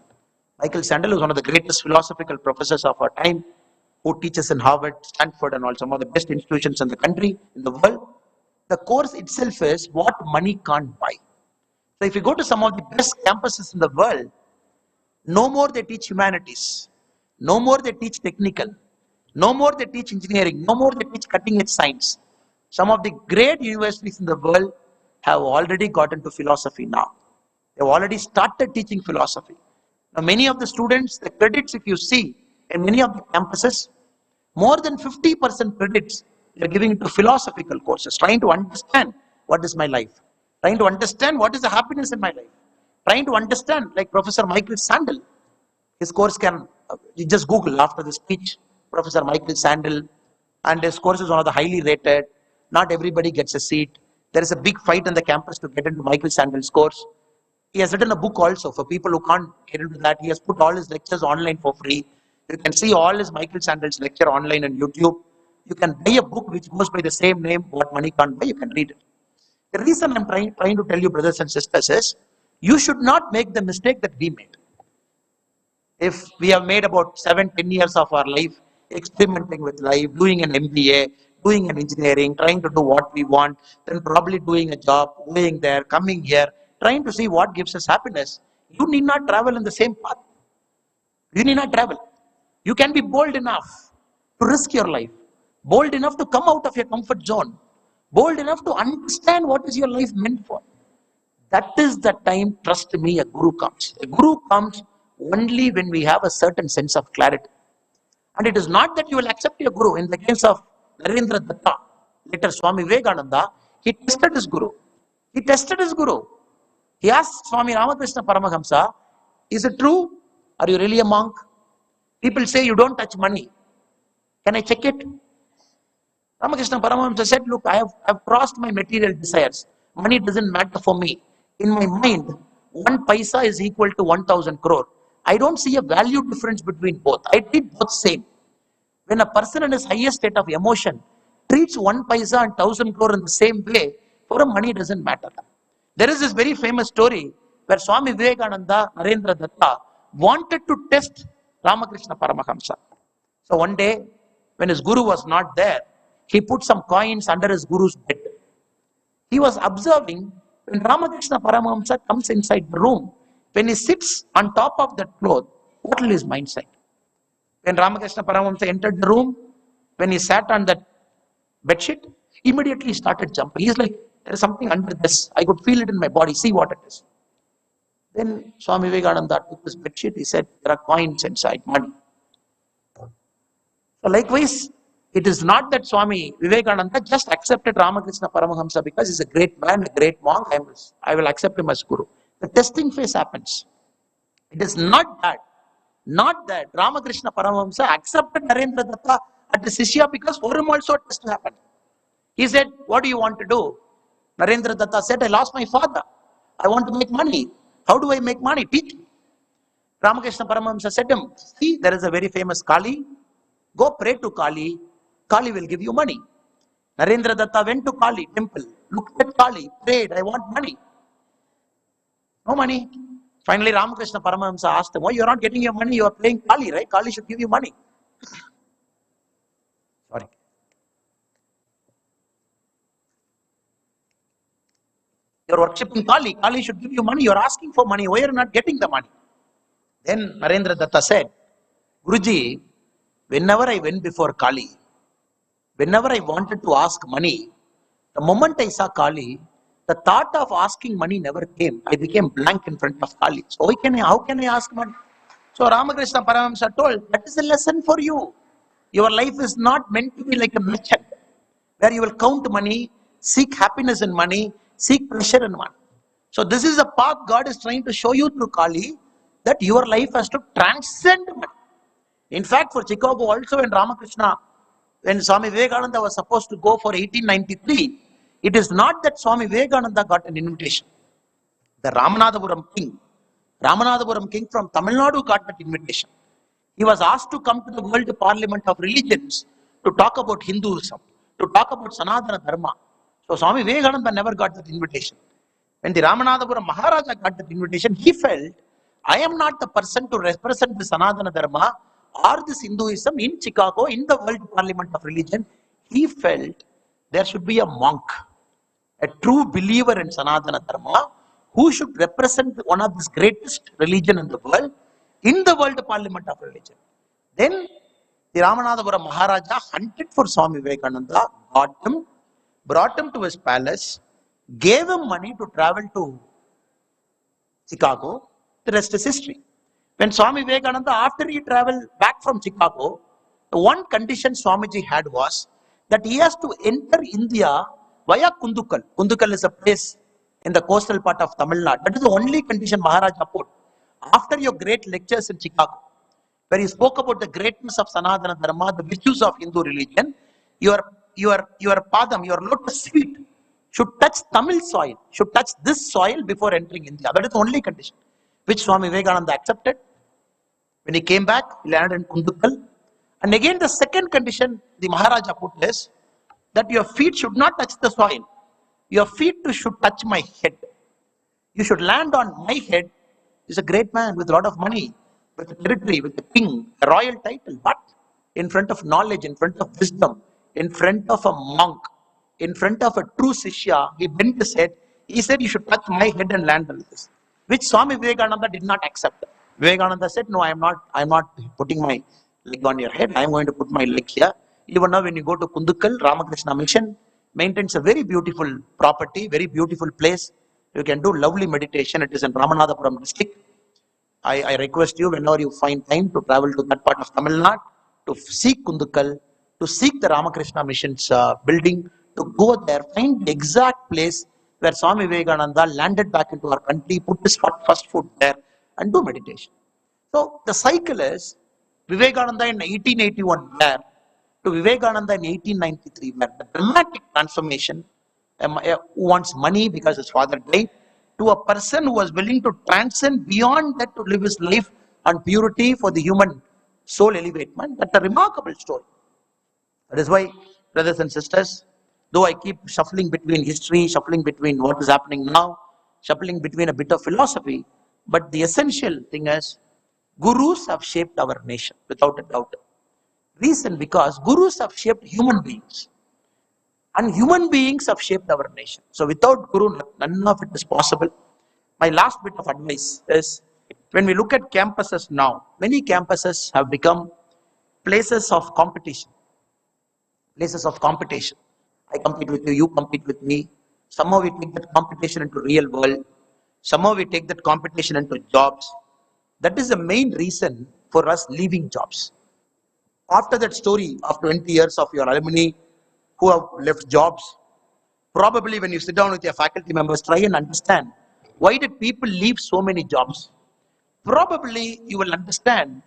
Michael Sandel is one of the greatest philosophical professors of our time, who teaches in Harvard, Stanford, and all some of the best institutions in the country, in the world. The course itself is What Money Can't Buy. So if you go to some of the best campuses in the world, no more they teach humanities, no more they teach technical, no more they teach engineering, no more they teach cutting edge science. Some of the great universities in the world have already got into philosophy now. They've already started teaching philosophy. Now many of the students, the credits if you see in many of the campuses, more than 50% credits they're giving to philosophical courses, trying to understand what is my life, trying to understand what is the happiness in my life, trying to understand, like Professor Michael Sandel, his course can, you just Google after the speech, Professor Michael Sandel, and his course is one of the highly rated. Not everybody gets a seat. There is a big fight on the campus to get into Michael Sandel's course. He has written a book also for people who can't get into that. He has put all his lectures online for free. You can see all his Michael Sandel's lecture online on YouTube. You can buy a book which goes by the same name, What Money Can't Buy. You can read it. The reason I'm trying to tell you, brothers and sisters, is you should not make the mistake that we made. If we have made about 7-10 years of our life experimenting with life, doing an MBA, doing an engineering, trying to do what we want, then probably doing a job, going there, coming here, trying to see what gives us happiness, you need not travel in the same path. You need not travel. You can be bold enough to risk your life, bold enough to come out of your comfort zone, bold enough to understand what is your life meant for. That is the time, trust me, a guru comes. A guru comes only when we have a certain sense of clarity. And it is not that you will accept your guru. In the case of Narendra Datta, later Swami Vivekananda, he tested his guru. He tested his guru. He asked Swami Ramakrishna Paramahamsa, is it true? Are you really a monk? People say you don't touch money. Can I check it? Ramakrishna Paramahamsa said, look, I have crossed my material desires. Money doesn't matter for me. In my mind, 1 paisa is equal to 1,000 crore. I don't see a value difference between both. I treat both same. When a person in his highest state of emotion treats 1 paisa and 1,000 crore in the same way, for him money doesn't matter. There is this very famous story where Swami Vivekananda, Narendra Datta, wanted to test Ramakrishna Paramahamsa. So one day, when his guru was not there, he put some coins under his guru's bed. He was observing when Ramakrishna Paramahamsa comes inside the room, when he sits on top of that cloth, what will his mind say? When Ramakrishna Paramahamsa entered the room, when he sat on that bedsheet, immediately he started jumping. He's like, there is something under this. I could feel it in my body. See what it is. Then Swami Vivekananda took this bedsheet. He said, there are coins inside, money. So likewise, it is not that Swami Vivekananda just accepted Ramakrishna Paramahamsa because he's a great man, a great monk. I will accept him as guru. The testing phase happens. It is not that Ramakrishna Paramahamsa accepted Narendra Datta at the Sishya because for him also a test happened. He said, what do you want to do? Narendra Datta said, I lost my father. I want to make money. How do I make money? Teach me. Ramakrishna Paramahamsa said to him, see, there is a very famous Kali. Go pray to Kali. Kali will give you money. Narendra Datta went to Kali temple, looked at Kali, prayed, I want money. No money. Finally, Ramakrishna Paramahamsa asked him, why you are not getting your money? You are playing Kali, right? Kali should give you money. Sorry. You are worshipping Kali. Kali should give you money. You are asking for money. Why are you not getting the money? Then Narendra Datta said, Guruji, whenever I went before Kali, whenever I wanted to ask money, the moment I saw Kali, the thought of asking money never came. I became blank in front of Kali. So how can I ask money? So Ramakrishna Paramahamsa told, that is a lesson for you. Your life is not meant to be like a merchant, where you will count money, seek happiness in money, seek pleasure in money. So this is a path God is trying to show you through Kali, that your life has to transcend money. In fact, for Chicago also, when Swami Vivekananda was supposed to go for 1893, it is not that Swami Vivekananda got an invitation. The Ramanathapuram king from Tamil Nadu got that invitation. He was asked to come to the World Parliament of Religions to talk about Hinduism, to talk about Sanatana Dharma. So Swami Vivekananda never got that invitation. When the Ramanathapuram Maharaja got that invitation, he felt, I am not the person to represent the Sanatana Dharma or this Hinduism in Chicago, in the World Parliament of Religion. He felt there should be a monk, a true believer in Sanatana Dharma, who should represent one of the greatest religion in the world, in the World Parliament of Religion. Then the Ramanathapuram Maharaja hunted for Swami Vivekananda, got him, brought him to his palace, gave him money to travel to Chicago. The rest is history. When Swami Vivekananda, after he traveled back from Chicago, the one condition Swamiji had was that he has to enter India via Kundukal. Kundukal is a place in the coastal part of Tamil Nadu. That is the only condition Maharaja put. After your great lectures in Chicago, where he spoke about the greatness of Sanatana Dharma, the virtues of Hindu religion, your padam, your lotus feet should touch Tamil soil, should touch this soil before entering India. That is the only condition, which Swami Vivekananda accepted. When he came back, he landed in Kundukal. And again, the second condition the Maharaja put is that your feet should not touch the soil. Your feet should touch my head. You should land on my head. He's a great man with a lot of money, with a territory, with a king, a royal title. But in front of knowledge, in front of wisdom, in front of a monk, in front of a true Sishya, he bent his head. He said, you should touch my head and land on this, which Swami Vivekananda did not accept. Vivekananda said, no, I am not putting my leg on your head. I am going to put my leg here. Even now, when you go to Kundukal, Ramakrishna Mission maintains a very beautiful property, very beautiful place. You can do lovely meditation. It is in Ramanathapuram district. I request you, whenever you find time, to travel to that part of Tamil Nadu, to seek Kundukal, to seek the Ramakrishna Mission's building, to go there, find the exact place where Swami Vivekananda landed back into our country, put his first foot there, and do meditation. So the cycle is Vivekananda in 1881 there, to Vivekananda in 1893 where the dramatic transformation, who wants money because his father died, to a person who was willing to transcend beyond that to live his life on purity for the human soul elevation. That's a remarkable story. That is why, brothers and sisters, though I keep shuffling between history, shuffling between what is happening now, shuffling between a bit of philosophy, but the essential thing is, gurus have shaped our nation, without a doubt. Reason because gurus have shaped human beings. And human beings have shaped our nation. So without guru, none of it is possible. My last bit of advice is, when we look at campuses now, many campuses have become places of competition. Places of competition. I compete with you, you compete with me. Somehow we take that competition into real world. Somehow we take that competition into jobs. That is the main reason for us leaving jobs. After that story of 20 years of your alumni who have left jobs, probably when you sit down with your faculty members, try and understand, why did people leave so many jobs? Probably you will understand,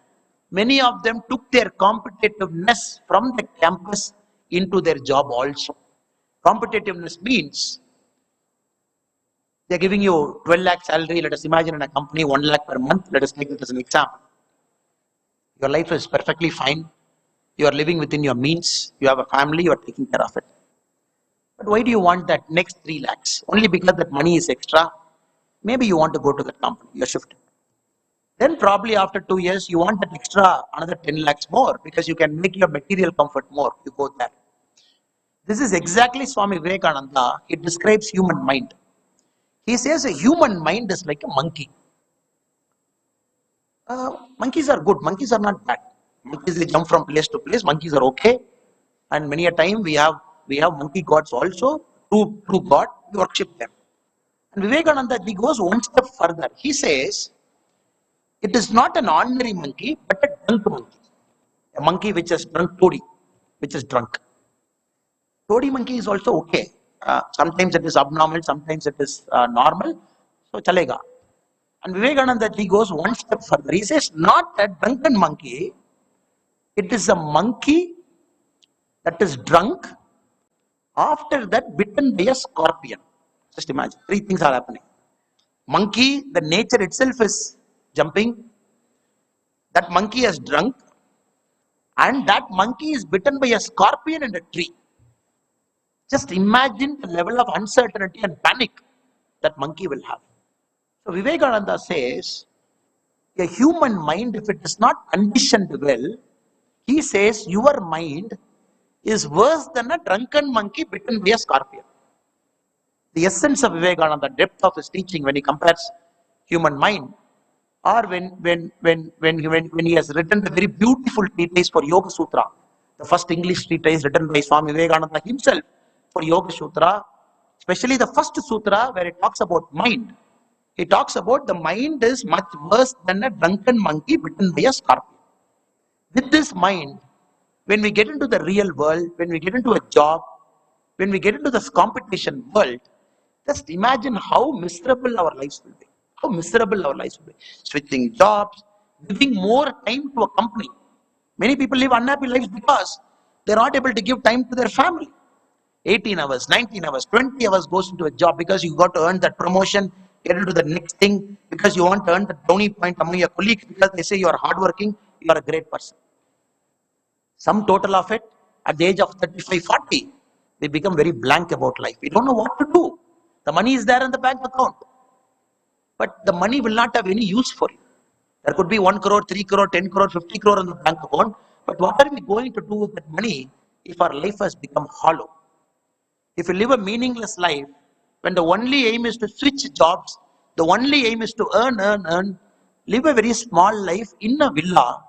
many of them took their competitiveness from the campus into their job also. Competitiveness means They're giving you 12 lakh salary. Let us imagine in a company 1 lakh per month. Let us take it as an example. Your life is perfectly fine. You are living within your means. You have a family. You are taking care of it. But why do you want that next 3 lakhs? Only because that money is extra. Maybe you want to go to that company. You're shifting. Then probably after 2 years, you want that extra another 10 lakhs more because you can make your material comfort more. You go there. This is exactly Swami Vivekananda. He describes human mind. He says a human mind is like a monkey. Monkeys are good. Monkeys are not bad. Monkeys, they jump from place to place. Monkeys are okay. And many a time we have monkey gods also. True God, we worship them. And Vivekananda, he goes one step further. He says, it is not an ordinary monkey, but a drunk monkey. A monkey which has drunk toddy, which is drunk. Toddy monkey is also okay. Sometimes it is abnormal, sometimes it is normal. So, chalega. And Vivekananda, he goes one step further. He says, not a drunken monkey, it is a monkey that is drunk, after that bitten by a scorpion. Just imagine, 3 things are happening. Monkey, the nature itself is jumping. That monkey has drunk, and that monkey is bitten by a scorpion in a tree. Just imagine the level of uncertainty and panic that monkey will have. So Vivekananda says, a human mind, if it is not conditioned well, he says your mind is worse than a drunken monkey bitten by a scorpion. The essence of Vivekananda, the depth of his teaching when he compares human mind, or when he has written the very beautiful treatise for Yoga Sutra, the first English treatise written by Swami Vivekananda himself for Yoga Sutra, especially the first sutra where it talks about mind. He talks about the mind is much worse than a drunken monkey bitten by a scorpion. With this mind, when we get into the real world, when we get into a job, when we get into this competition world, just imagine how miserable our lives will be. How miserable our lives will be. Switching jobs, giving more time to a company. Many people live unhappy lives because they're not able to give time to their family. 18 hours, 19 hours, 20 hours goes into a job because you got to earn that promotion, get into the next thing, because you want to earn the brownie point among your colleagues because they say you are hardworking, you are a great person. Some total of it, at the age of 35, 40, we become very blank about life. We don't know what to do. The money is there in the bank account, but the money will not have any use for you. There could be 1 crore, 3 crore, 10 crore, 50 crore in the bank account, but what are we going to do with that money if our life has become hollow? If you live a meaningless life, when the only aim is to switch jobs, the only aim is to earn, live a very small life in a villa.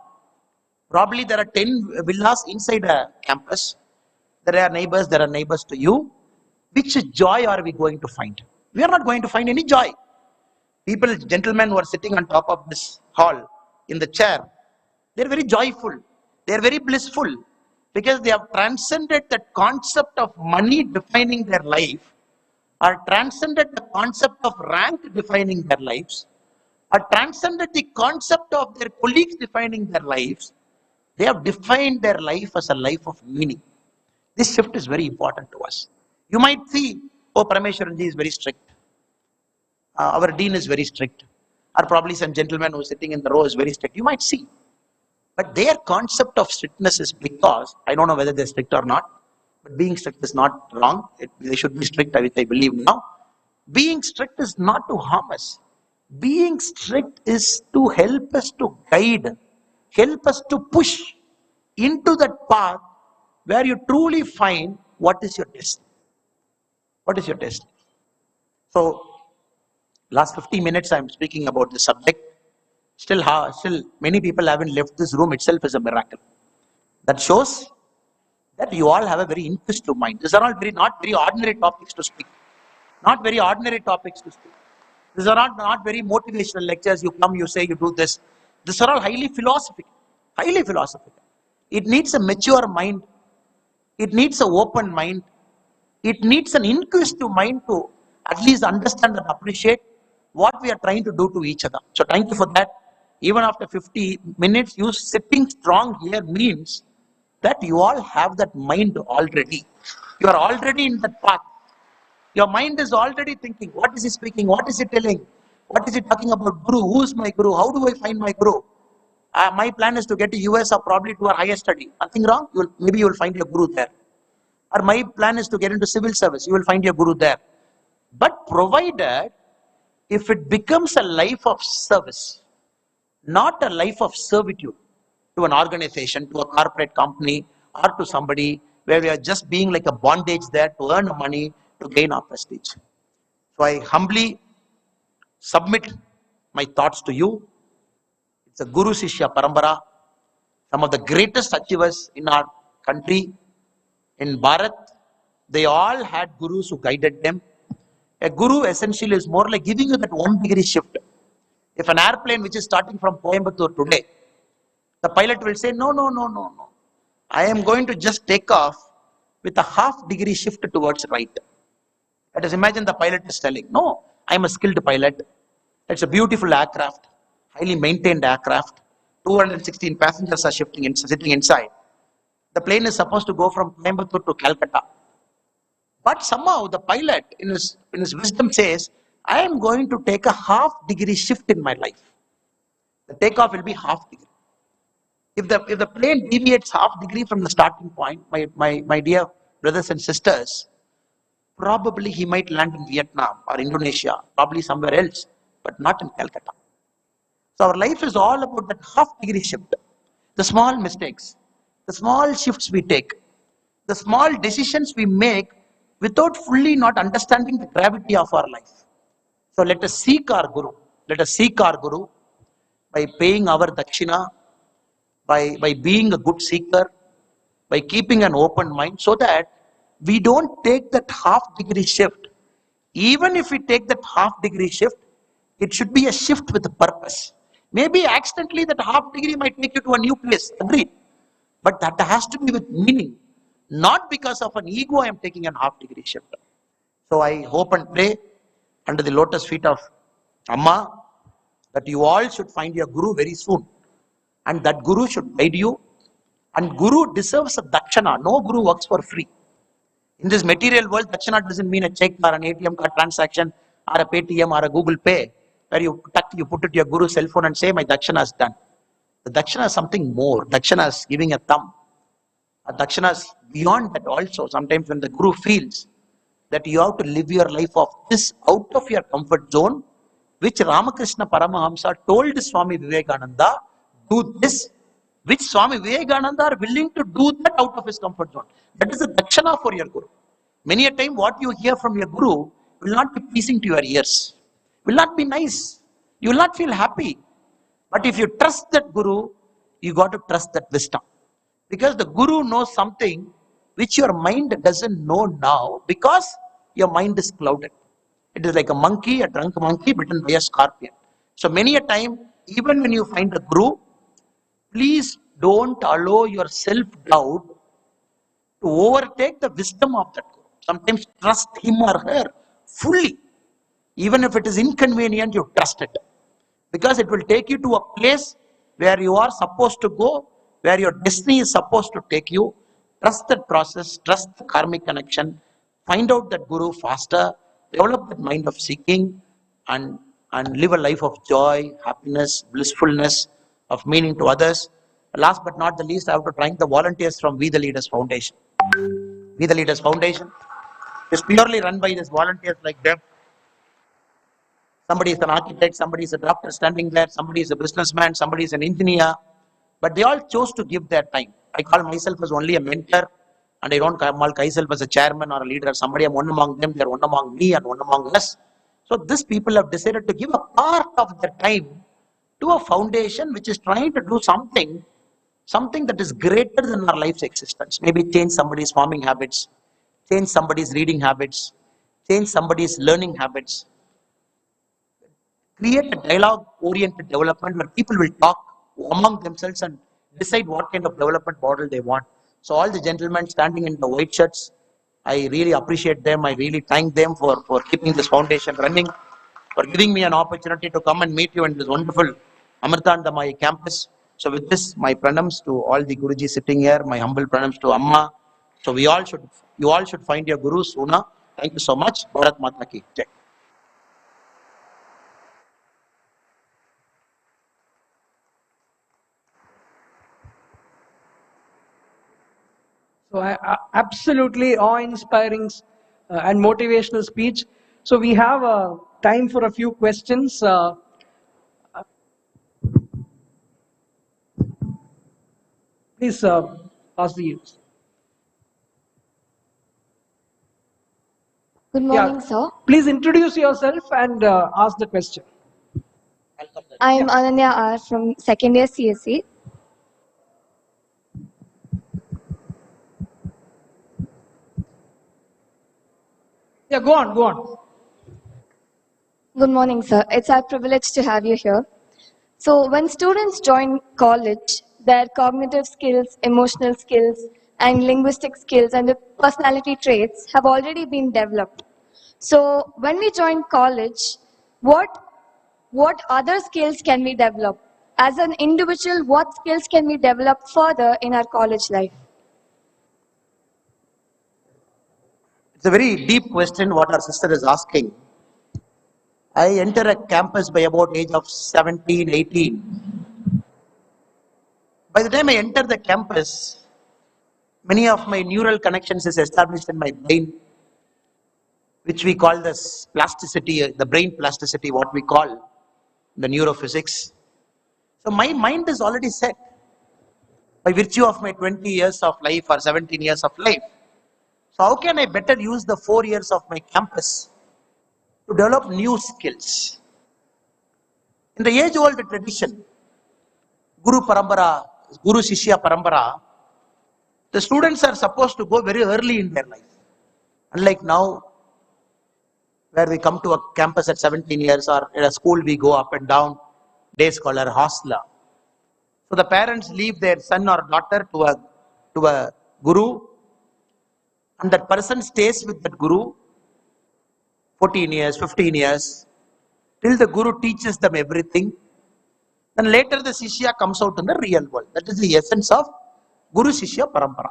Probably there are 10 villas inside a campus. There are neighbors to you. Which joy are we going to find? We are not going to find any joy. People, gentlemen who are sitting on top of this hall in the chair, they're very joyful. They're very blissful because they have transcended that concept of money defining their life, or transcended the concept of rank defining their lives, or transcended the concept of their colleagues defining their lives. They have defined their life as a life of meaning. This shift is very important to us. You might see, oh, Parameshwaranji is very strict. Our dean is very strict. Or probably some gentleman who is sitting in the row is very strict. You might see. But their concept of strictness is because, I don't know whether they're strict or not, but being strict is not wrong. They should be strict, which I believe now. Being strict is not to harm us. Being strict is to help us to guide, help us to push into that path where you truly find what is your destiny. What is your destiny? So, last 50 minutes I'm speaking about this subject. Still many people haven't left this room itself is a miracle. That shows that you all have a very inquisitive mind. These are all not very ordinary topics to speak. Not very ordinary topics to speak. These are not very motivational lectures. You come, you say, you do this. These are all highly philosophical. Highly philosophical. It needs a mature mind. It needs an open mind. It needs an inquisitive mind to at least understand and appreciate what we are trying to do to each other. So thank you for that. Even after 50 minutes, you sitting strong here means that you all have that mind already. You are already in that path. Your mind is already thinking, what is he speaking? What is he telling? What is he talking about? Guru, who is my Guru? How do I find my Guru? My plan is to get to US or probably to a higher study. Nothing wrong. Maybe you will find your Guru there. Or my plan is to get into civil service. You will find your Guru there. But provided, if it becomes a life of service, not a life of servitude to an organization, to a corporate company, or to somebody where we are just being like a bondage there to earn money, to gain our prestige. So I humbly submit my thoughts to you. It's a Guru Sishya Parambara. Some of the greatest achievers in our country, in Bharat, they all had gurus who guided them. A guru essentially is more like giving you that 1 degree shift. If an airplane which is starting from Coimbatore today, the pilot will say, no, no, no, no, no. I am going to just take off with a ½ degree shift towards right. Let us imagine the pilot is telling, no, I am a skilled pilot. It's a beautiful aircraft, highly maintained aircraft. 216 passengers are sitting inside. The plane is supposed to go from Coimbatore to Calcutta. But somehow the pilot in his wisdom says, I am going to take a ½ degree shift in my life. The takeoff will be ½ degree. If the plane deviates ½ degree from the starting point, my dear brothers and sisters, probably he might land in Vietnam or Indonesia, probably somewhere else, but not in Calcutta. So our life is all about that ½ degree shift. The small mistakes, the small shifts we take, the small decisions we make without fully not understanding the gravity of our life. So let us seek our Guru. Let us seek our Guru by paying our dakshina, by being a good seeker, by keeping an open mind, so that we don't take that ½ degree shift. Even if we take that ½ degree shift, it should be a shift with a purpose. Maybe accidentally that ½ degree might take you to a new place, agreed. But that has to be with meaning, not because of an ego I am taking an ½ degree shift. So I hope and pray under the lotus feet of Amma that you all should find your Guru very soon. And that Guru should guide you. And Guru deserves a dakshana. No Guru works for free. In this material world, dakshana doesn't mean a check or an ATM card transaction or a Paytm or a Google Pay, where you put it to your Guru's cell phone and say, my dakshana is done. The dakshana is something more. Dakshana is giving a thumb. A dakshana is beyond that also. Sometimes when the Guru feels that you have to live your life of this out of your comfort zone, which Ramakrishna Paramahamsa told Swami Vivekananda, do this, which Swami Vivekananda are willing to do that out of his comfort zone. That is a dakshana for your Guru. Many a time what you hear from your Guru will not be pleasing to your ears, will not be nice, you will not feel happy. But if you trust that Guru, you got to trust that wisdom. Because the Guru knows something which your mind doesn't know now, because your mind is clouded. It is like a monkey, a drunk monkey bitten by a scorpion. So many a time, even when you find a Guru, please don't allow your self-doubt to overtake the wisdom of that Guru. Sometimes trust him or her fully. Even if it is inconvenient, you trust it. Because it will take you to a place where you are supposed to go, where your destiny is supposed to take you. Trust that process, trust the karmic connection, find out that Guru faster, develop that mind of seeking, and live a life of joy, happiness, blissfulness, of meaning to others. Last but not the least, I have to thank the volunteers from We the Leaders Foundation. We the Leaders Foundation is purely run by these volunteers like them. Somebody is an architect, somebody is a doctor standing there, somebody is a businessman, somebody is an engineer, but they all chose to give their time. I call myself as only a mentor, and I don't call myself as a chairman or a leader. Somebody, I'm one among them, they're one among me and one among us. So these people have decided to give a part of their time to a foundation which is trying to do something that is greater than our life's existence. Maybe change somebody's farming habits, change somebody's reading habits, change somebody's learning habits. Create a dialogue-oriented development where people will talk among themselves and decide what kind of development model they want. So all the gentlemen standing in the white shirts, I really appreciate them. I really thank them for keeping this foundation running, for giving me an opportunity to come and meet you in this wonderful Amritandamai campus. So with this, my pranams to all the Guruji sitting here, my humble pranams to Amma. So you all should find your Guru sooner. Thank you so much. Bharat Mata ki Jai. So absolutely awe-inspiring and motivational speech. So we have time for a few questions. Please ask the youth. Good morning, sir. Please introduce yourself and ask the question. I am Ananya R from second year CSE. Yeah, go on, go on. Good morning, sir. It's our privilege to have you here. So, when students join college, their cognitive skills, emotional skills, and linguistic skills and the personality traits have already been developed. So, when we join college, what other skills can we develop? As an individual, what skills can we develop further in our college life? It's a very deep question what our sister is asking. I enter a campus by about age of 17, 18. By the time I enter the campus, many of my neural connections is established in my brain, which we call this plasticity, the brain plasticity, what we call the neurophysics. So my mind is already set by virtue of my 20 years of life or 17 years of life. So how can I better use the 4 years of my campus to develop new skills? In the age-old tradition, Guru Parambara, Guru Shishya Parambara, the students are supposed to go very early in their life. Unlike now, where we come to a campus at 17 years or in a school we go up and down, day scholar, hostler. So the parents leave their son or daughter to a guru, and that person stays with that guru 14 years, 15 years, till the guru teaches them everything. Then later the Shishya comes out in the real world. That is the essence of Guru Shishya Parampara.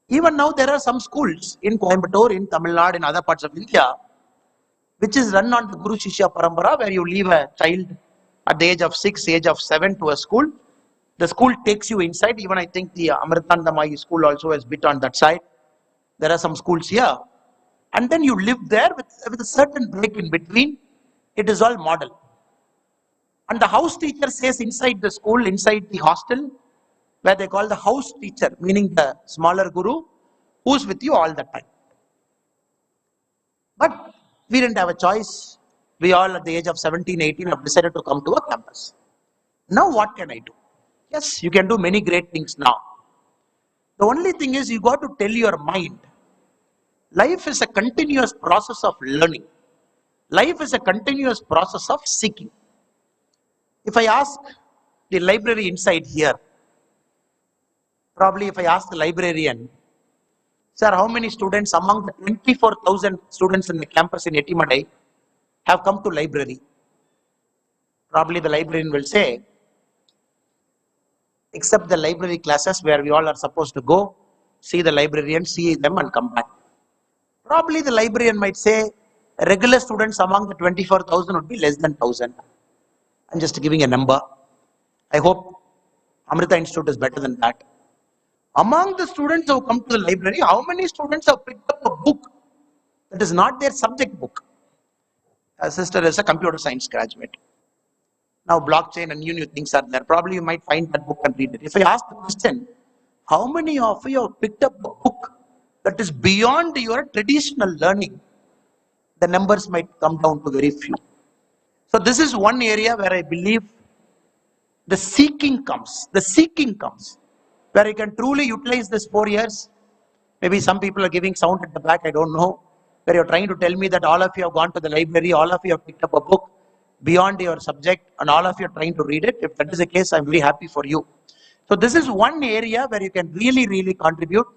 Even now there are some schools in Coimbatore, in Tamil Nadu, in other parts of India, which is run on the Guru Shishya Parampara, where you leave a child at the age of 6, age of 7 to a school. The school takes you inside. Even I think the Amritanandamayi school also has bit on that side. There are some schools here. And then you live there with a certain break in between. It is all model. And the house teacher says inside the school, inside the hostel, where they call the house teacher, meaning the smaller guru, who's with you all the time. But we didn't have a choice. We all at the age of 17, 18 have decided to come to a campus. Now what can I do? Yes, you can do many great things now. The only thing is you got to tell your mind, life is a continuous process of learning. Life is a continuous process of seeking. If I ask the library inside here, probably if I ask the librarian, sir, how many students among the 24,000 students in the campus in Etimadai have come to library? Probably the librarian will say, except the library classes where we all are supposed to go, see the librarian, see them and come back. Probably the librarian might say, regular students among the 24,000 would be less than 1,000. I'm just giving a number. I hope Amrita Institute is better than that. Among the students who come to the library, how many students have picked up a book that is not their subject book? A sister is a computer science graduate. Now blockchain and new things are there. Probably you might find that book and read it. If I ask the question, how many of you have picked up a book that is beyond your traditional learning? The numbers might come down to very few. So this is one area where I believe the seeking comes, where you can truly utilize this 4 years. Maybe some people are giving sound at the back, I don't know, where you're trying to tell me that all of you have gone to the library, all of you have picked up a book beyond your subject, and all of you are trying to read it. If that is the case, I'm very happy for you. So this is one area where you can really contribute,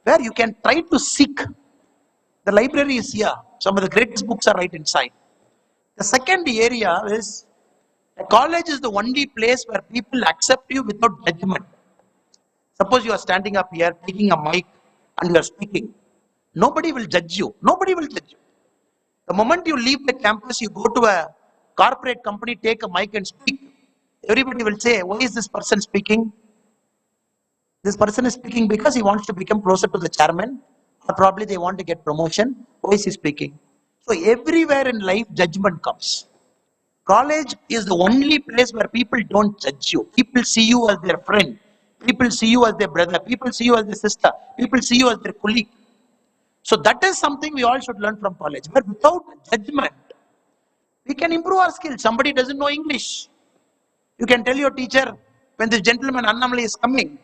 where you can try to seek. The library is here. Some of the greatest books are right inside. The second area is, a college is the only place where people accept you without judgment. Suppose you are standing up here, taking a mic, and you are speaking. Nobody will judge you. Nobody will judge you. The moment you leave the campus, you go to a corporate company, take a mic and speak. Everybody will say, why is this person speaking? This person is speaking because he wants to become closer to the chairman, or probably they want to get promotion. Why is he speaking? So everywhere in life, judgment comes. College is the only place where people don't judge you. People see you as their friend. People see you as their brother. People see you as their sister. People see you as their colleague. So that is something we all should learn from college. But without judgment, we can improve our skills. Somebody doesn't know English. You can tell your teacher, when this gentleman Annamali is coming,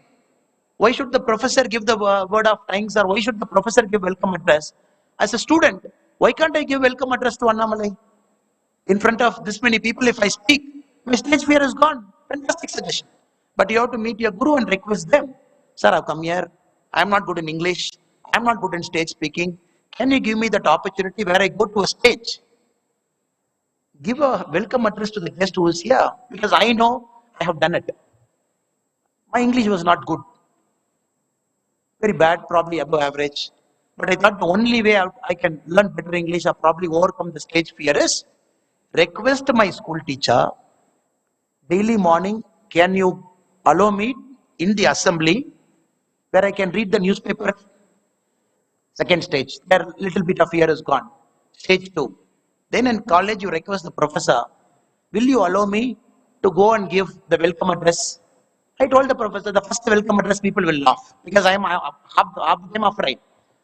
why should the professor give the word of thanks, or why should the professor give welcome address? As a student, why can't I give welcome address to Annamalai? In front of this many people, if I speak, my stage fear is gone. Fantastic suggestion. But you have to meet your guru and request them. Sir, I've come here. I'm not good in English. I'm not good in stage speaking. Can you give me that opportunity where I go to a stage? Give a welcome address to the guest who is here, because I know I have done it. My English was not good. Very bad, probably above average. But I thought the only way I can learn better English or probably overcome the stage fear is request my school teacher daily morning, can you allow me in the assembly where I can read the newspaper? Second stage, there little bit of fear is gone. Stage 2. Then in college you request the professor, will you allow me to go and give the welcome address? I told the professor, the first welcome address people will laugh because I am half them afraid.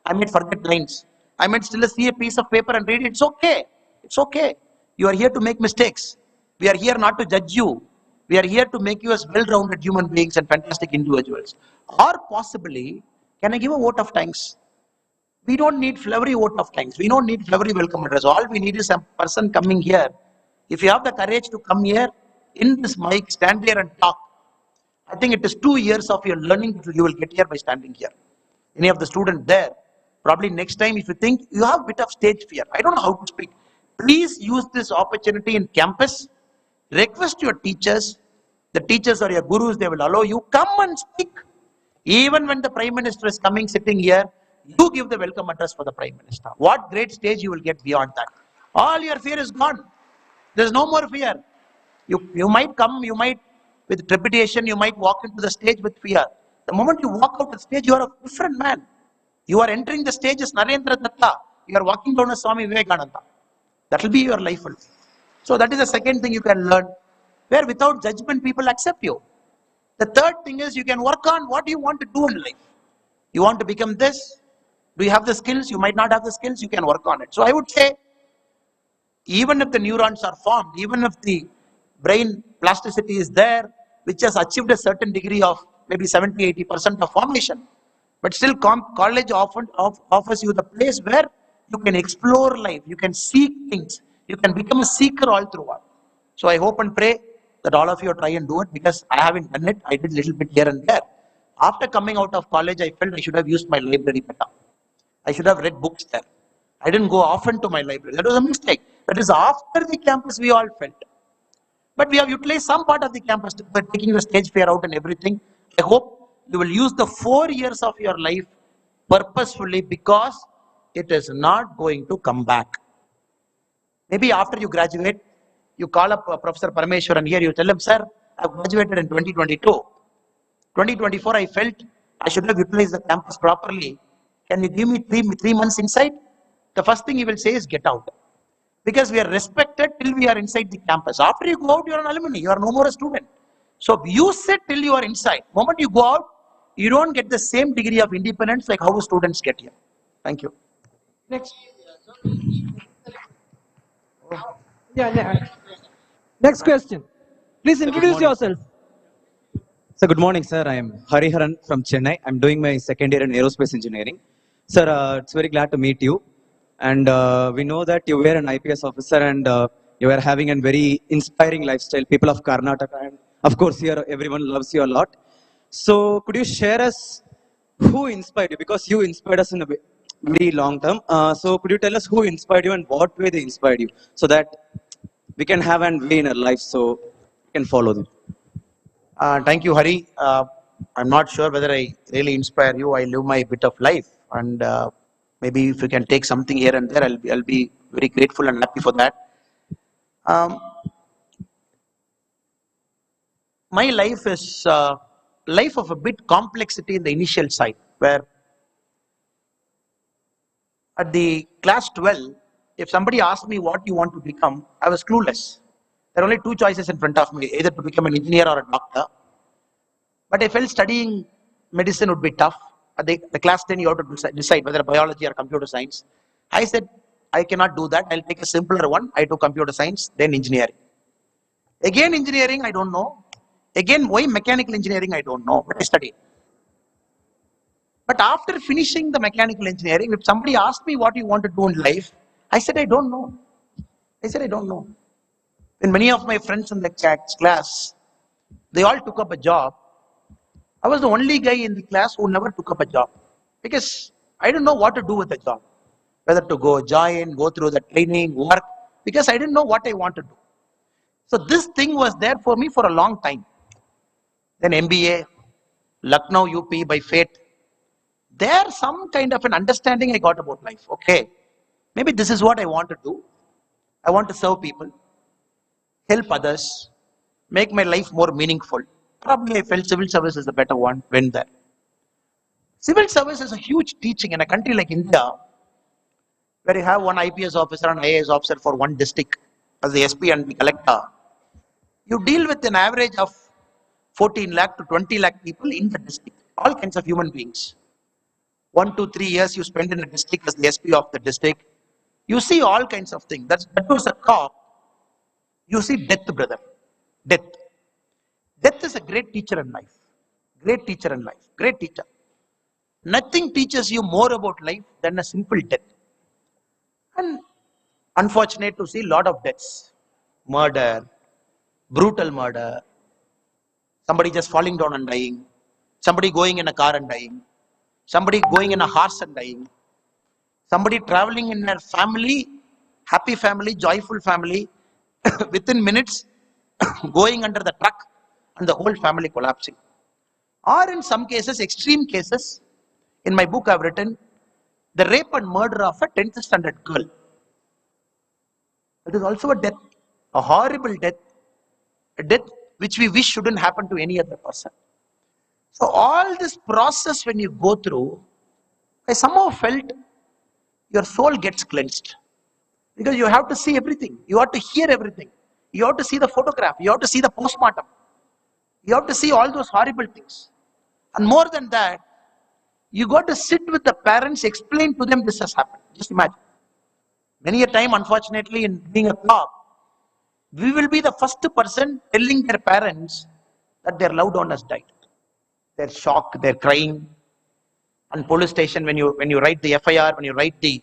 I might forget lines. I might still see a piece of paper and read it. It's okay. It's okay. You are here to make mistakes. We are here not to judge you. We are here to make you as well-rounded human beings and fantastic individuals. Or possibly, can I give a vote of thanks? We don't need flowery vote of thanks. We don't need flowery welcome address. All we need is a person coming here. If you have the courage to come here, in this mic, stand here and talk. I think it is 2 years of your learning you will get here by standing here. Any of the students there, probably next time if you think you have a bit of stage fear, I don't know how to speak, please use this opportunity in campus. Request your teachers, the teachers or your gurus, they will allow you, come and speak. Even when the Prime Minister is coming, sitting here, you give the welcome address for the Prime Minister. What great stage you will get beyond that. All your fear is gone. There's no more fear. You might come, you might, with trepidation, you might walk into the stage with fear. The moment you walk out the stage, you are a different man. You are entering the stage as Narendra Datta. You are walking down as Swami Vivekananda. That will be your life. So that is the second thing you can learn, where without judgment people accept you. The third thing is you can work on what you want to do in life. You want to become this? Do you have the skills? You might not have the skills, you can work on it. So I would say, even if the neurons are formed, even if the brain plasticity is there, which has achieved a certain degree of maybe 70-80% of formation, but still college often offers you the place where you can explore life, you can seek things, you can become a seeker all throughout. So I hope and pray that all of you try and do it, because I haven't done it. I did a little bit here and there. After coming out of college, I felt I should have used my library better. I should have read books there. I didn't go often to my library. That was a mistake. That is after the campus we all felt. But we have utilized some part of the campus by taking the stage fear out and everything. I hope you will use the 4 years of your life purposefully, because it is not going to come back. Maybe after you graduate, you call up Professor Parameshwaran here, you tell him, sir, I graduated in 2022. 2024, I felt I should have utilized the campus properly. Can you give me three months inside? The first thing he will say is get out. Because we are respected till we are inside the campus. After you go out, you are an alumni. You are no more a student. So use it till you are inside. The moment you go out, you don't get the same degree of independence like how students get here. Thank you. Next. Next question. Please introduce yourself. So good morning, sir. I am Hariharan from Chennai. I'm doing my second year in aerospace engineering. Sir, it's very glad to meet you. And we know that you were an IPS officer, and you are having a very inspiring lifestyle. People of Karnataka, and of course here everyone loves you a lot. So could you share us who inspired you? Because you inspired us in a very long term. So could you tell us who inspired you and what way they inspired you, so that we can have an way in our life, so we can follow them. Thank you, Hari. I'm not sure whether I really inspire you. I live my bit of life, and Maybe if you can take something here and there, I'll be very grateful and happy for that. My life is life of a bit complexity in the initial side, where at the class 12, if somebody asked me what you want to become, I was clueless. There are only two choices in front of me, either to become an engineer or a doctor. But I felt studying medicine would be tough. At the class 10, you have to decide whether biology or computer science. I said, I cannot do that. I'll take a simpler one. I took computer science, then engineering. Again, engineering, I don't know. Again, why mechanical engineering, I don't know, but I studied. But after finishing the mechanical engineering, if somebody asked me what you want to do in life, I said, I don't know. I said, I don't know. When many of my friends in the class, they all took up a job, I was the only guy in the class who never took up a job, because I didn't know what to do with the job, whether to go join, go through the training, work, because I didn't know what I want to do. So this thing was there for me for a long time. Then MBA, Lucknow, UP by fate. There's some kind of an understanding I got about life. Okay, maybe this is what I want to do. I want to serve people, help others, make my life more meaningful. Probably I felt civil service is the better one, went there. Civil service is a huge teaching in a country like India, where you have one IPS officer and IAS officer for one district as the SP and the collector. You deal with an average of 14 lakh to 20 lakh people in the district, all kinds of human beings. 1 to 3 years you spend in the district as the SP of the district. You see all kinds of things. That was a cop. You see death, brother. Death. Death is a great teacher in life. Great teacher in life. Great teacher. Nothing teaches you more about life than a simple death. And unfortunate to see a lot of deaths. Murder, brutal murder, somebody just falling down and dying, somebody going in a car and dying, somebody going in a horse and dying, somebody traveling in their family, happy family, joyful family, within minutes going under the truck and the whole family collapsing. Or in some cases, extreme cases, in my book I've written, the rape and murder of a 10th standard girl. It is also a death, a horrible death, a death which we wish shouldn't happen to any other person. So all this process when you go through, I somehow felt your soul gets cleansed. Because you have to see everything. You have to hear everything. You have to see the photograph. You have to see the postmortem. You have to see all those horrible things. And more than that, you got to sit with the parents, explain to them this has happened. Just imagine. Many a time, unfortunately, in being a cop, we will be the first person telling their parents that their loved one has died. They're shocked, they're crying. And police station, when you write the FIR, when you write the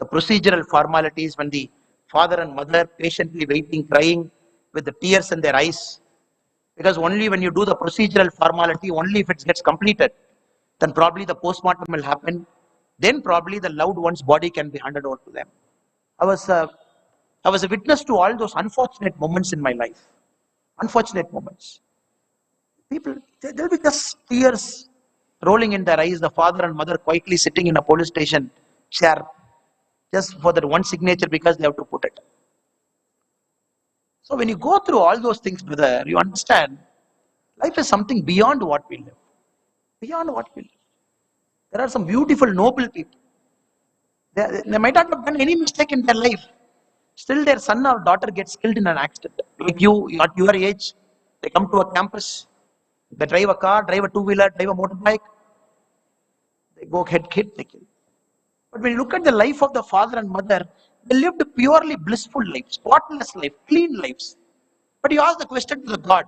procedural formalities, when the father and mother patiently waiting, crying with the tears in their eyes, because only when you do the procedural formality, only if it gets completed, then probably the postmortem will happen. Then probably the loved one's body can be handed over to them. I was a witness to all those unfortunate moments in my life. Unfortunate moments. People, there'll be just tears rolling in their eyes, the father and mother quietly sitting in a police station chair, just for that one signature because they have to put it. So when you go through all those things, brother, you understand life is something beyond what we live. Beyond what we live. There are some beautiful, noble people. They might not have done any mistake in their life. Still their son or daughter gets killed in an accident. Like you, at your age, they come to a campus, they drive a car, drive a two-wheeler, drive a motorbike, they go head hit, they kill. But when you look at the life of the father and mother, they lived a purely blissful life, spotless life, clean lives. But you ask the question to the God,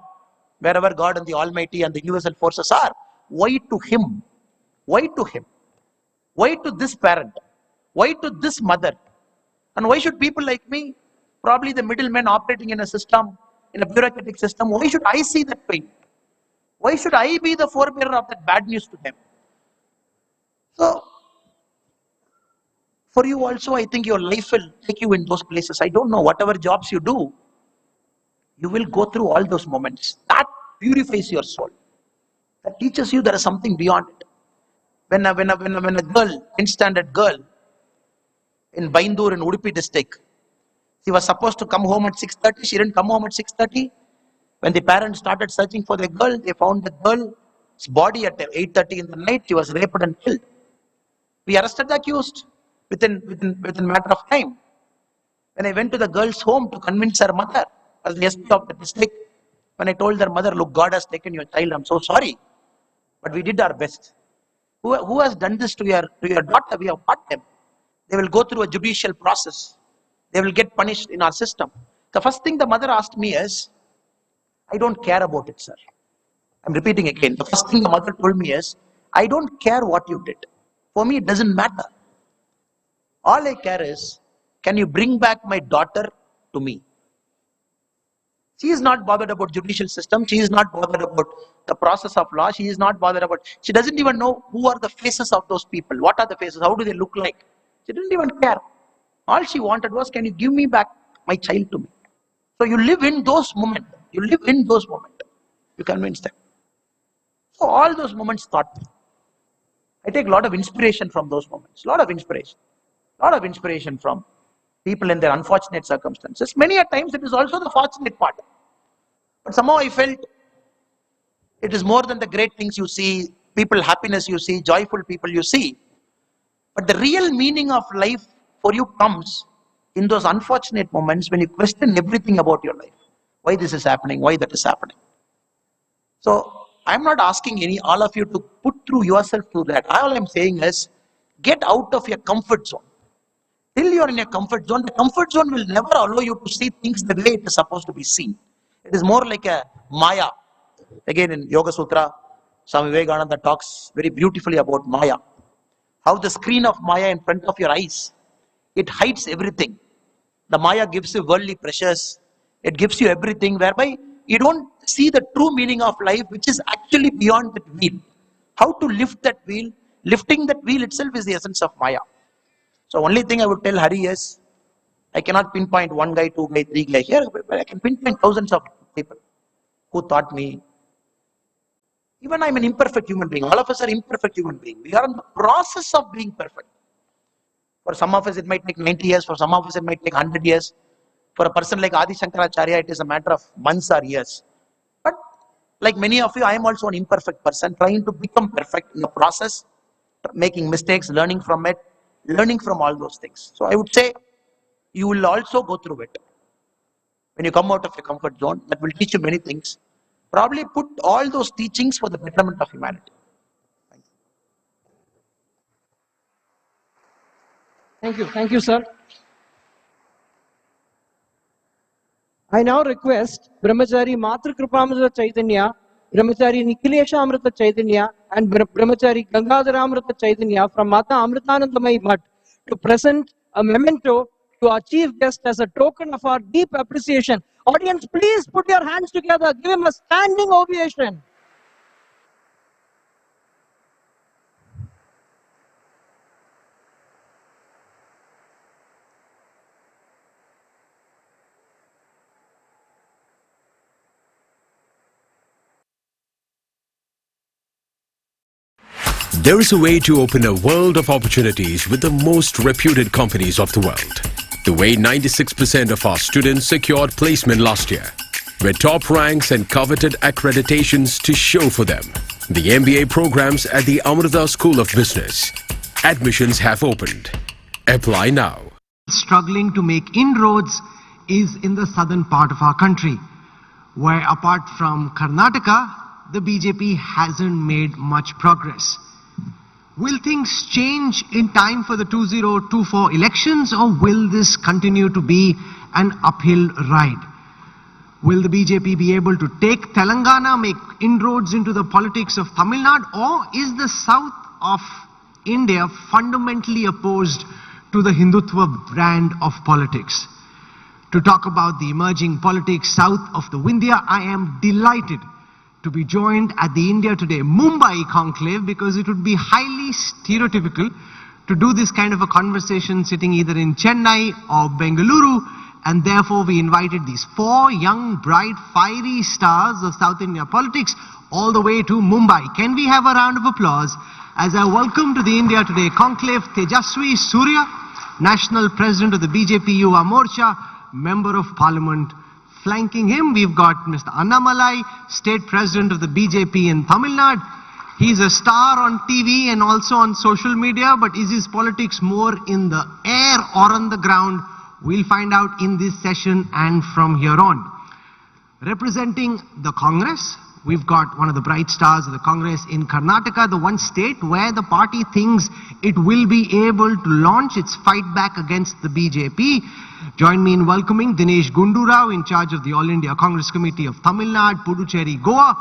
wherever God and the Almighty and the universal forces are, why to him? Why to him? Why to this parent? Why to this mother? And why should people like me, probably the middlemen operating in a system, in a bureaucratic system, why should I see that pain? Why should I be the forebearer of that bad news to them? So, for you also, I think your life will take you in those places. I don't know, whatever jobs you do, you will go through all those moments. That purifies your soul. That teaches you there is something beyond it. When a girl, 10th standard girl, in Baindur in Udupi district. She was supposed to come home at 6:30. She didn't come home at 6:30. When the parents started searching for the girl, they found the girl's body at 8:30 in the night. She was raped and killed. We arrested the accused within a matter of time. When I went to the girl's home to convince her mother, as the SP of the district, when I told her mother, look, God has taken your child, I'm so sorry, but we did our best. Who has done this to your daughter? We have caught them. They will go through a judicial process. They will get punished in our system. The first thing the mother asked me is, I don't care about it, sir. I'm repeating again. The first thing the mother told me is, I don't care what you did. For me, it doesn't matter. All I care is, can you bring back my daughter to me? She is not bothered about judicial system. She is not bothered about the process of law. She is not bothered about, she doesn't even know who are the faces of those people. What are the faces? How do they look like? She didn't even care. All she wanted was, can you give me back my child to me? So you live in those moments. You live in those moments. You convince them. So all those moments taught me. I take a lot of inspiration from those moments. A lot of inspiration. A lot of inspiration from people in their unfortunate circumstances. Many a times it is also the fortunate part. But somehow I felt it is more than the great things you see, people happiness you see, joyful people you see. But the real meaning of life for you comes in those unfortunate moments when you question everything about your life. Why this is happening, why that is happening. So I'm not asking all of you to put through yourself through that. All I'm saying is, get out of your comfort zone. Till you're in your comfort zone, the comfort zone will never allow you to see things the way it is supposed to be seen. It is more like a Maya. Again, in Yoga Sutra, Swami Vivekananda talks very beautifully about Maya. How the screen of Maya in front of your eyes, it hides everything. The Maya gives you worldly pleasures. It gives you everything, whereby you don't see the true meaning of life, which is actually beyond that wheel. How to lift that wheel? Lifting that wheel itself is the essence of Maya. So only thing I would tell Hari is, I cannot pinpoint one guy, two guy, three guy here, but I can pinpoint thousands of people who taught me. Even I'm an imperfect human being. All of us are imperfect human beings. We are in the process of being perfect. For some of us, it might take 90 years. For some of us, it might take 100 years. For a person like Adi Shankaracharya, it is a matter of months or years. But like many of you, I am also an imperfect person, trying to become perfect in the process, making mistakes, learning from it, learning from all those things. So I would say, you will also go through it. When you come out of your comfort zone, that will teach you many things. Probably put all those teachings for the betterment of humanity. Thank you, sir. I now request Brahmachari Matrikripamrita Chaitanya, Brahmachari Nikhilesha Amrita Chaitanya, and Brahmachari Gangadhara Amrita Chaitanya from Mata Amritanandamayi Mutt to present a memento to our chief guest as a token of our deep appreciation. Audience, please put your hands together. Give him a standing ovation. There is a way to open a world of opportunities with the most reputed companies of the world. The way 96% of our students secured placement last year, with top ranks and coveted accreditations to show for them. The MBA programs at the Amrita School of Business. Admissions have opened. Apply now. Struggling to make inroads is in the southern part of our country, where apart from Karnataka, the BJP hasn't made much progress. Will things change in time for the 2024 elections, or will this continue to be an uphill ride? Will the BJP be able to take Telangana, make inroads into the politics of Tamil Nadu, or is the south of India fundamentally opposed to the Hindutva brand of politics? To talk about the emerging politics south of the Vindhya, I am delighted to be joined at the India Today Mumbai conclave, because it would be highly stereotypical to do this kind of a conversation sitting either in Chennai or Bengaluru, and therefore we invited these four young, bright, fiery stars of South India politics all the way to Mumbai. Can we have a round of applause as I welcome to the India Today conclave Tejaswi Surya, National President of the BJP Yuva Morcha, Member of Parliament. Flanking him, we've got Mr. Annamalai, State President of the BJP in Tamil Nadu. He's a star on TV and also on social media, but is his politics more in the air or on the ground? We'll find out in this session and from here on. Representing the Congress, we've got one of the bright stars of the Congress in Karnataka, the one state where the party thinks it will be able to launch its fight back against the BJP. Join me in welcoming Dinesh Gundu Rao, in charge of the All India Congress Committee of Tamil Nadu, Puducherry, Goa.